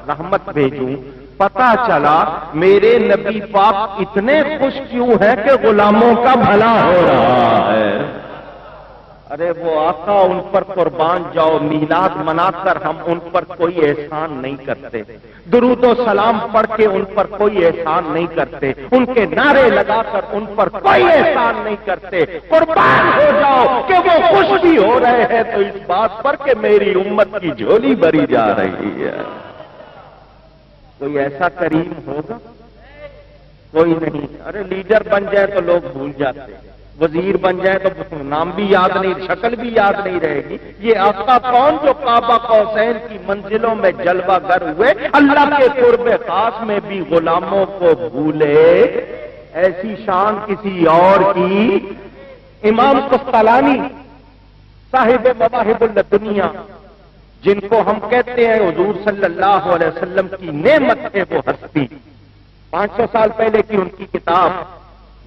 رحمت بھیجوں؟ پتا چلا میرے نبی پاک اتنے خوش کیوں ہیں کہ غلاموں کا بھلا ہو رہا ہے۔ ارے وہ آقا، ان پر قربان جاؤ، میلاد منا کر ہم ان پر کوئی احسان نہیں کرتے، درود و سلام پڑھ کے ان پر کوئی احسان نہیں کرتے، ان کے نعرے لگا کر ان پر کوئی احسان نہیں کرتے۔ قربان ہو جاؤ کہ وہ خوش بھی ہو رہے ہیں تو اس بات پر کہ میری امت کی جھولی بھری جا رہی ہے۔ کوئی ایسا کریم ہوگا؟ کوئی نہیں۔ ارے لیڈر بن جائے تو لوگ بھول جاتے، وزیر بن جائے تو نام بھی یاد نہیں، شکل بھی یاد نہیں رہے گی۔ یہ آقا کون جو کعبہ قوسین کی منزلوں میں جلوہ گر ہوئے، اللہ کے قرب خاص میں بھی غلاموں کو بھولے؟ ایسی شان کسی اور کی؟ امام قسطلانی صاحب مواہب الدنیا، جن کو ہم کہتے ہیں حضور صلی اللہ علیہ وسلم کی نعمت ہے وہ ہستی، 500 سال پہلے کی ان کی کتاب،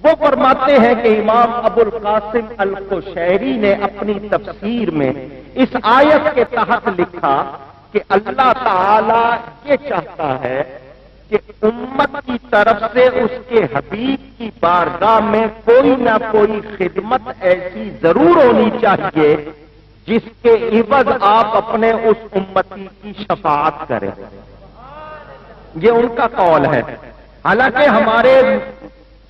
وہ فرماتے ہیں کہ امام ابو القاسم القشیری نے اپنی تفسیر میں اس آیت کے تحت لکھا کہ اللہ تعالی یہ چاہتا ہے کہ امت کی طرف سے اس کے حبیب کی بارگاہ میں کوئی نہ کوئی خدمت ایسی ضرور ہونی چاہیے جس کے عوض آپ اپنے اس امتی کی شفاعت کریں۔ یہ ان کا قول ہے۔ حالانکہ ہمارے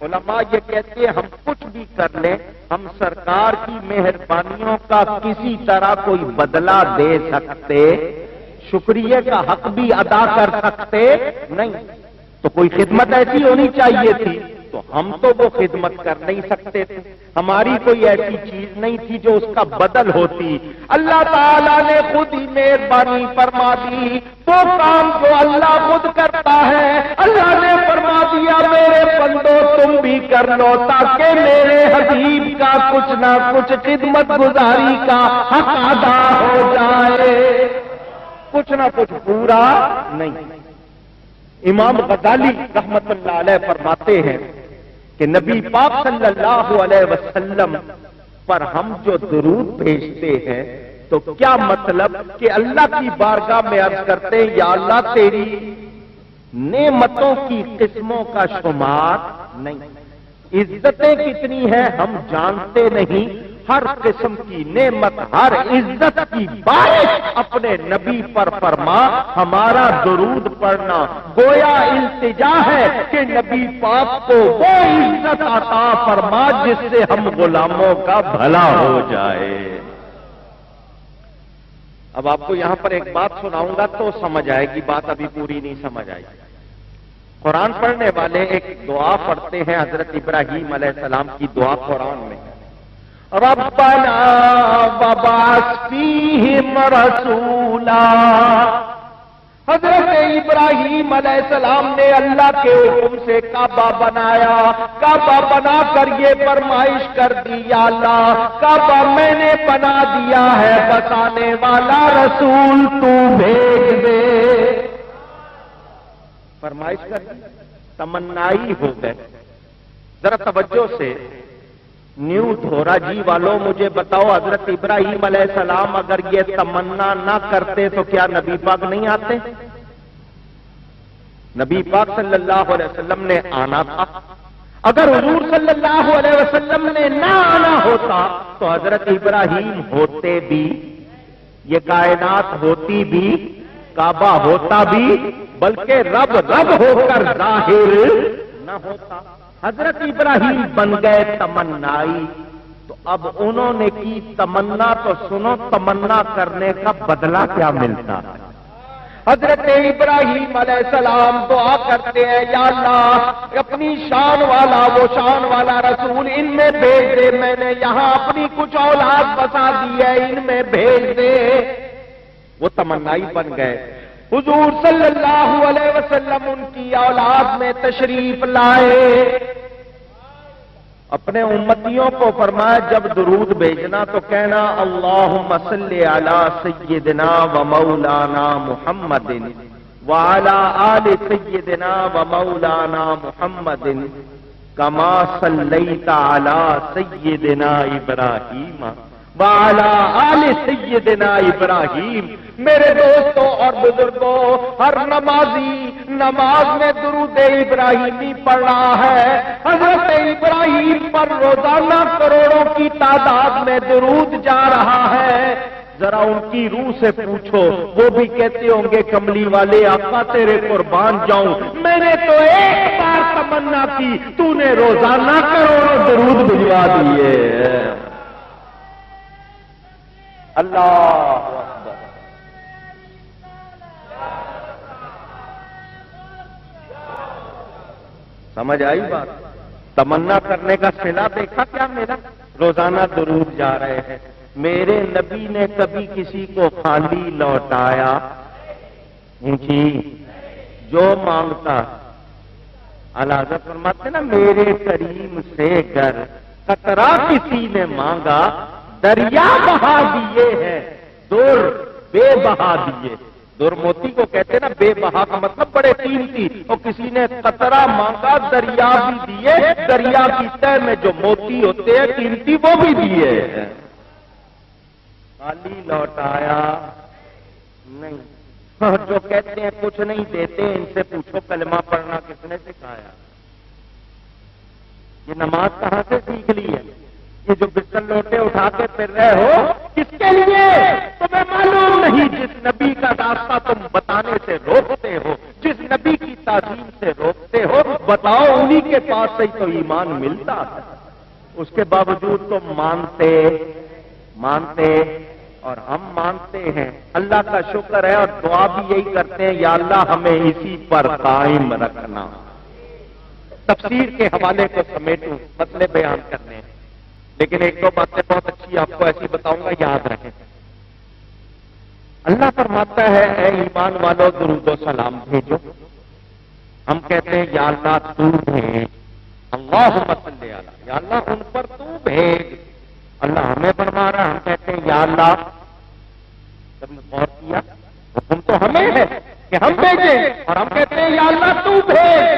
علماء یہ کہتے ہیں ہم کچھ بھی کر لیں، ہم سرکار کی مہربانیوں کا کسی طرح کوئی بدلہ دے سکتے، شکریہ کا حق بھی ادا کر سکتے نہیں۔ تو کوئی خدمت ایسی ہونی چاہیے تھی، تو ہم تو وہ خدمت کر نہیں سکتے تھے، ہماری کوئی ایسی چیز نہیں تھی جو اس کا بدل ہوتی۔ اللہ تعالیٰ نے خود ہی مہربانی فرما دی، وہ کام جو اللہ خود کرتا ہے اللہ نے فرما دیا میرے بندو تم بھی کر لو تاکہ میرے حبیب کا کچھ نہ کچھ خدمت گزاری کا حق ادا ہو جائے، کچھ نہ کچھ پورا نہیں۔ امام غزالی رحمت اللہ علیہ فرماتے ہیں کہ نبی پاک صلی اللہ علیہ وسلم پر ہم جو درود بھیجتے ہیں تو کیا مطلب کہ اللہ کی بارگاہ میں عرض کرتے ہیں یا اللہ تیری نعمتوں کی قسموں کا شمار نہیں، عزتیں کتنی ہیں ہم جانتے نہیں، ہر قسم کی نعمت ہر عزت کی بارش اپنے نبی پر فرما، ہمارا درود پڑھنا گویا التجا ہے کہ نبی پاک کو وہ عزت عطا فرما جس سے ہم غلاموں کا بھلا ہو جائے۔ اب آپ کو یہاں پر ایک بات سناؤں گا تو سمجھ آئے گی، بات ابھی پوری نہیں سمجھ آئی۔ قرآن پڑھنے والے ایک دعا پڑھتے ہیں، حضرت ابراہیم علیہ السلام کی دعا قرآن میں، ربنا وبعث فیہم رسولا۔ حضرت ابراہیم علیہ السلام نے اللہ کے حکم سے کعبہ بنایا، کعبہ بنا کر یہ فرمائش کر دی یا اللہ کعبہ میں نے بنا دیا ہے، بتانے والا رسول تو بھیج دے۔ فرمائش کر دی، تمنائی ہو گئے۔ ذرا توجہ سے نیو دھورا جی والوں مجھے بتاؤ، حضرت ابراہیم علیہ السلام اگر یہ تمنا نہ کرتے تو کیا نبی پاک نہیں آتے؟ نبی پاک صلی اللہ علیہ وسلم نے آنا تھا۔ اگر حضور صلی اللہ علیہ وسلم نے نہ آنا ہوتا تو حضرت ابراہیم ہوتے بھی، یہ کائنات ہوتی بھی، کعبہ ہوتا بھی، بلکہ رب رب ہو کر ظاہر نہ ہوتا۔ حضرت ابراہیم بن گئے تمنائی، تو اب انہوں نے کی تمنا، تو سنو تمنا کرنے کا بدلہ کیا ملتا۔ حضرت ابراہیم علیہ السلام دعا کرتے ہیں یا اللہ اپنی شان والا، وہ شان والا رسول ان میں بھیج دے، میں نے یہاں اپنی کچھ اولاد بسا دی ہے ان میں بھیج دے۔ وہ تمنائی بن گئے۔ حضور صلی اللہ علیہ وسلم ان کی اولاد میں تشریف لائے، اپنے امتیوں کو فرمایا جب درود بھیجنا تو کہنا اللہم صلی علی سیدنا و مولانا محمد وعلی آل سیدنا و مولانا محمد کما صلیت علی سیدنا ابراہیم وعلی آل سیدنا ابراہیم۔ میرے دوستوں اور بزرگوں، ہر نمازی نماز میں درود ابراہیمی پڑھ رہا ہے۔ حضرت ابراہیم پر روزانہ کروڑوں کی تعداد میں درود جا رہا ہے۔ ذرا ان کی روح سے پوچھو، وہ بھی کہتے ہوں گے کملی والے آقا تیرے قربان جاؤں، میں نے تو ایک بار تمنا کی، تو نے روزانہ کروڑوں درود بھجوا دیے۔ اللہ اکبر۔ سمجھ آئی بات؟ تمنا کرنے کا صلہ دیکھا کیا میرا؟ روزانہ درود جا رہے ہیں۔ میرے نبی نے کبھی کسی کو خالی لوٹایا؟ جی، جو مانگتا اعلیٰ حضرت فرماتے نا، میرے کریم سے گر قطرہ کسی نے مانگا، دریا بہا دیے ہیں، در بے بہا دیے۔ در موتی کو کہتے نا، بے بہا کا مطلب بڑے قیمتی، اور کسی نے قطرہ مانگا دریا بھی دیے، دریا کی تہ میں جو موتی ہوتے ہیں قیمتی وہ بھی دیے۔ خالی لوٹایا نہیں۔ جو کہتے ہیں کچھ نہیں دیتے، ان سے پوچھو کلمہ پڑھنا کس نے سکھایا؟ یہ نماز کہاں سے سیکھ لی ہے؟ یہ جو بستر لوٹے اٹھا کے پھر رہے ہو، کس کے لیے تمہیں معلوم نہیں؟ جس نبی کا راستہ تم بتانے سے روکتے ہو، جس نبی کی تعظیم سے روکتے ہو، بتاؤ انہی کے پاس سے تو ایمان ملتا ہے۔ اس کے باوجود تم مانتے اور ہم مانتے ہیں۔ اللہ کا شکر ہے، اور دعا بھی یہی کرتے ہیں، یا اللہ ہمیں اسی پر قائم رکھنا۔ تفسیر کے حوالے کو سمیٹوں، مسئلے بیان کرنے ہیں، لیکن ایک دو باتیں بہت اچھی آپ کو ایسی بتاؤں گا، یاد رکھیں۔ اللہ فرماتا ہے، اے ایمان والو درود و سلام بھیجو۔ ہم کہتے ہیں یا اللہ تو بھیج، اللہم صلی علی، یا اللہ ان پر تو بھیج۔ اللہ ہمیں فرما رہا ہے، ہم کہتے ہیں یا اللہ، کبھی غور کیا؟ حکم تو ہمیں ہے کہ ہم بھیجیں، اور ہم کہتے ہیں یا اللہ تو بھیج۔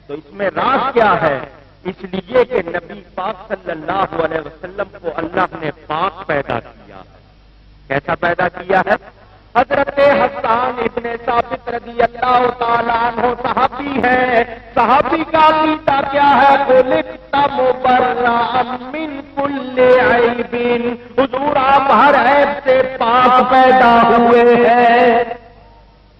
تو اس میں راز کیا ہے؟ اس لیے کہ نبی پاک صلی اللہ علیہ وسلم کو اللہ نے پاک پیدا کیا۔ کیسا پیدا کیا ہے؟ حضرت حسان ابن ثابت رضی اللہ تعالیٰ عنہ صحابی ہے۔ صحابی کا عقیدہ کیا ہے؟ خلقت مبرأ من کل عیب، حضور آپ ہر عیب سے پاک پیدا ہوئے ہیں۔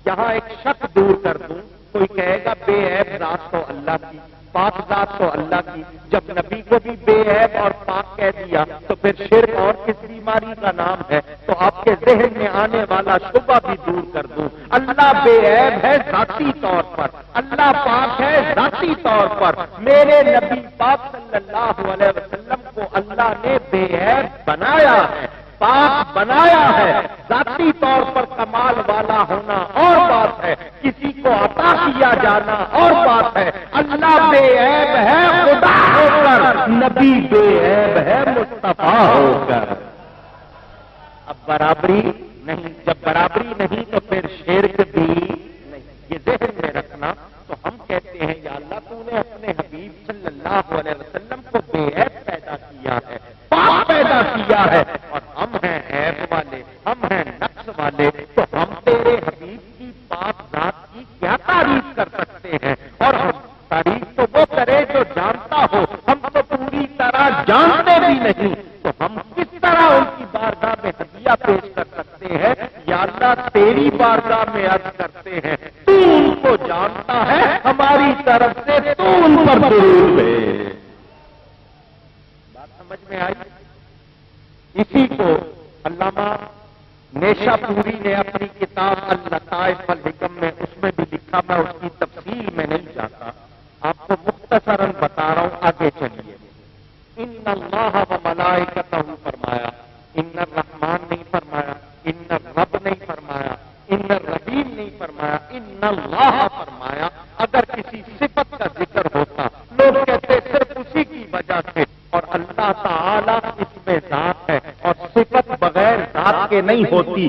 یہاں ایک شک دور کر دوں، کوئی کہے گا بے عیب ذات تو اللہ کی، پاک ذات تو اللہ کی، جب نبی کو بھی بے عیب اور پاک کہہ دیا تو پھر شرک اور کس بیماری کا نام ہے؟ تو آپ کے ذہن میں آنے والا شبہ بھی دور کر دوں، اللہ بے عیب ہے ذاتی طور پر، اللہ پاک ہے ذاتی طور پر۔ میرے نبی پاک صلی اللہ علیہ وسلم کو اللہ نے بے عیب بنایا ہے، پاک بنایا ہے۔ ذاتی طور پر کمال والا ہونا اور بات ہے، کسی کو عطا کیا جانا اور بات ہے۔ اللہ بے عیب ہے خدا ہو کر، نبی بے عیب ہے مصطفیٰ ہو کر۔ اب برابری نہیں، جب برابری نہیں تو پھر شرک بھی نہیں، یہ ذہن میں رکھنا۔ تو ہم کہتے ہیں یا اللہ تو نے اپنے حبیب صلی اللہ علیہ وسلم کو بے عیب پیدا کیا ہے، پاک پیدا کیا ہے، اور ہم ہیں عیب والے، ہم ہیں نقص والے، تو ہم تیرے حبیب کی پاک ذات کی کیا تعریف کر سکتے ہیں؟ اور ہم تعریف تو وہ کرے جو جانتا ہو، ہم تو پوری طرح جانتے بھی نہیں، تو ہم کس طرح ان کی بارگاہ میں ہدیہ پیش کر سکتے ہیں؟ یا اللہ تیری بارگاہ میں عرض کرتے ہیں، تو ان کو جانتا ہے، ہماری طرف سے تو ان پر درود ہے۔ بات سمجھ میں آئی؟ اسی کو علامہ نیشا پوری نے اپنی کتاب اللطائف الحکم میں اس میں بھی لکھا، میں اس کی تفصیل میں نہیں جاتا، آپ کو مختصراً بتا رہا ہوں، آگے چلیے۔ ان اللہ و ملائکتہ فرمایا، ان الرحمن نہیں فرمایا، ان الرب نہیں فرمایا، ان الرحیم نہیں فرمایا، ان اللہ فرمایا۔ اگر کسی صفت کا ذکر ہوتا، لوگ کہتے صرف اسی کی وجہ سے، اور اللہ تعالی اس میں ذات ہے، اور صفت بغیر ذات کے نہیں ہوتی۔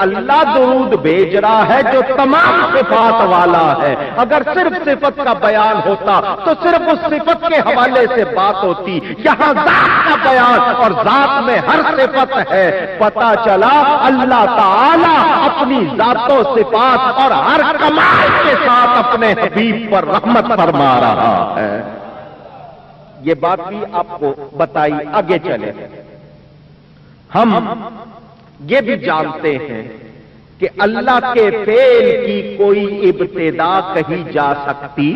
اللہ درود بھیج رہا ہے جو تمام صفات والا ہے. اگر صرف صفت کا بیان ہوتا تو صرف اس صفت کے حوالے سے بات ہوتی. یہاں ذات کا بیان اور ذات میں ہر صفت ہے. پتا چلا اللہ تعالی اپنی ذات و صفات اور ہر کمال کے ساتھ اپنے حبیب پر رحمت فرما رہا ہے. یہ بات بھی آپ کو بتائی. آگے چلے. ہم یہ بھی جانتے ہیں کہ اللہ کے فعل کی کوئی ابتدا کہی جا سکتی.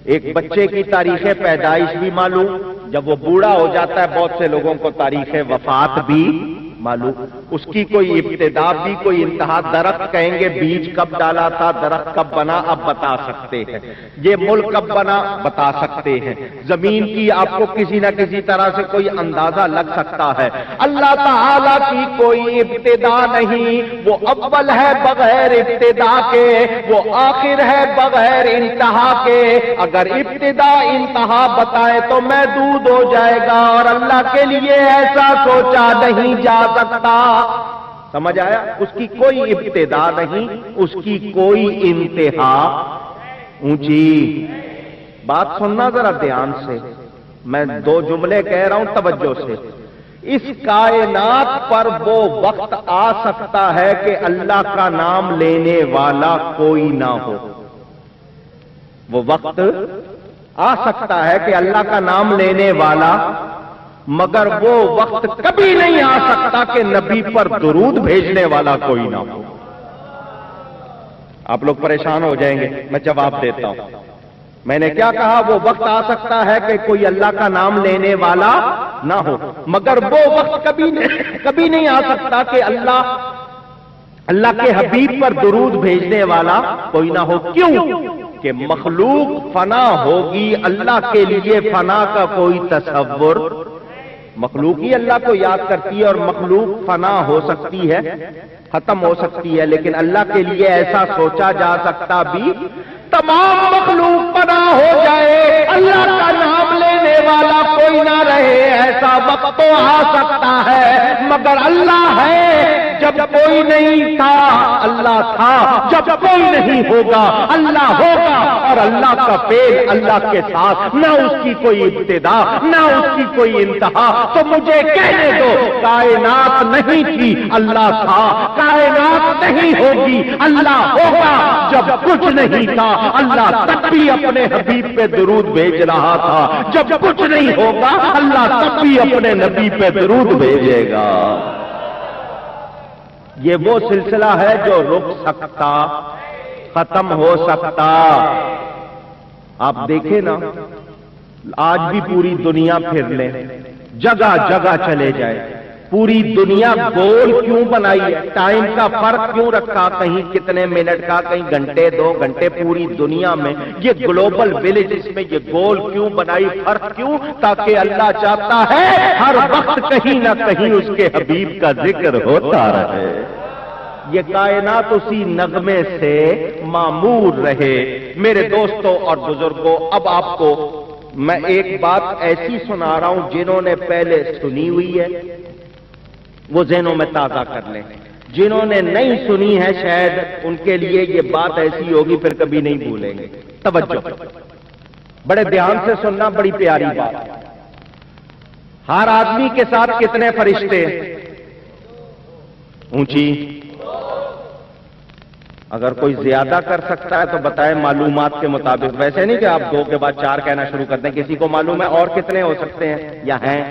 ایک بچے کی تاریخ پیدائش بھی معلوم, جب وہ بوڑھا ہو جاتا ہے بہت سے لوگوں کو تاریخ وفات بھی معلوم. اس کی کوئی ابتدا بھی کوئی انتہا. درخت کہیں گے بیج کب ڈالا تھا, درخت کب بنا, اب بتا سکتے ہیں. یہ ملک کب بنا, بتا سکتے ہیں. زمین کی آپ کو کسی نہ کسی طرح سے کوئی اندازہ لگ سکتا ہے. اللہ تعالی کی کوئی ابتدا نہیں. وہ اول ہے بغیر ابتدا کے, وہ آخر ہے بغیر انتہا کے. اگر ابتدا انتہا بتائے تو محدود ہو جائے گا, اور اللہ کے لیے ایسا سوچا نہیں جا سکتا. سمجھ آیا؟ اس کی کوئی ابتدا نہیں, اس کی کوئی انتہا. اونچی بات سننا ذرا دھیان سے, میں دو جملے کہہ رہا ہوں توجہ سے. اس کائنات پر وہ وقت آ سکتا ہے کہ اللہ کا نام لینے والا کوئی نہ ہو. وہ وقت آ سکتا ہے کہ اللہ کا نام لینے والا, مگر وہ وقت کبھی نہیں آ سکتا کہ نبی پر درود بھیجنے والا کوئی نہ ہو. آپ لوگ پریشان ہو جائیں گے, میں جواب دیتا ہوں. میں نے کیا کہا؟ وہ وقت آ سکتا ہے کہ کوئی اللہ کا نام لینے والا نہ ہو, مگر وہ وقت کبھی نہیں آ سکتا کہ اللہ کے حبیب پر درود بھیجنے والا کوئی نہ ہو. کیوں؟ کہ مخلوق فنا ہوگی, اللہ کے لیے فنا کا کوئی تصور. مخلوق ہی اللہ کو یاد کرتی ہے, اور مخلوق فنا ہو سکتی ہے, ختم ہو سکتی ہے, لیکن اللہ کے لیے ایسا سوچا جا سکتا بھی تمام مخلوق فنا ہو جائے, اللہ کا نام لینے والا کوئی نہ رہے, ایسا وقت تو آ سکتا ہے. مگر اللہ ہے جب کوئی نہیں تھا, اللہ تھا جب کوئی نہیں ہوگا, اللہ ہوگا. اور اللہ کا فعل اللہ کے ساتھ, نہ اس کی کوئی ابتدا نہ اس کی کوئی انتہا. تو مجھے کہنے دو, کائنات نہیں تھی, اللہ تھا. کائنات نہیں ہوگی, اللہ ہوگا. جب کچھ نہیں تھا, اللہ تب بھی اپنے حبیب پہ درود بھیج رہا تھا. جب کچھ نہیں ہوگا, اللہ تب بھی اپنے نبی پہ درود بھیجے گا. یہ وہ سلسلہ ہے جو رک سکتا, ختم ہو سکتا. آپ دیکھیں نا, آج بھی پوری دنیا پھر لیں, جگہ جگہ چلے جائے, پوری دنیا گول کیوں بنائی ہے؟ ٹائم کا فرق کیوں رکھا؟ کہیں کتنے منٹ کا, کہیں گھنٹے 2 گھنٹے. پوری دنیا میں یہ گلوبل ولیج, اس میں یہ گول کیوں بنائی, فرق کیوں؟ تاکہ اللہ چاہتا ہے ہر وقت کہیں نہ کہیں اس کے حبیب کا ذکر ہوتا رہے. یہ کائنات اسی نغمے سے معمور رہے. میرے دوستوں اور بزرگوں, اب آپ کو میں ایک بات ایسی سنا رہا ہوں, جنہوں نے پہلے سنی ہوئی ہے وہ ذہنوں میں تازہ کر لیں. جنہوں نے نہیں سنی ہے شاید ان کے لیے یہ بات ایسی ہوگی پھر کبھی نہیں بھولیں گے. توجہ, بڑے دھیان سے سننا, بڑی پیاری بات. ہر آدمی کے ساتھ کتنے فرشتے؟ اونچی. اگر کوئی زیادہ کر سکتا ہے تو بتائیں معلومات کے مطابق. ویسے نہیں کہ آپ 2 کے بعد 4 کہنا شروع کر دیں. کسی کو معلوم ہے اور کتنے ہو سکتے ہیں یا ہیں؟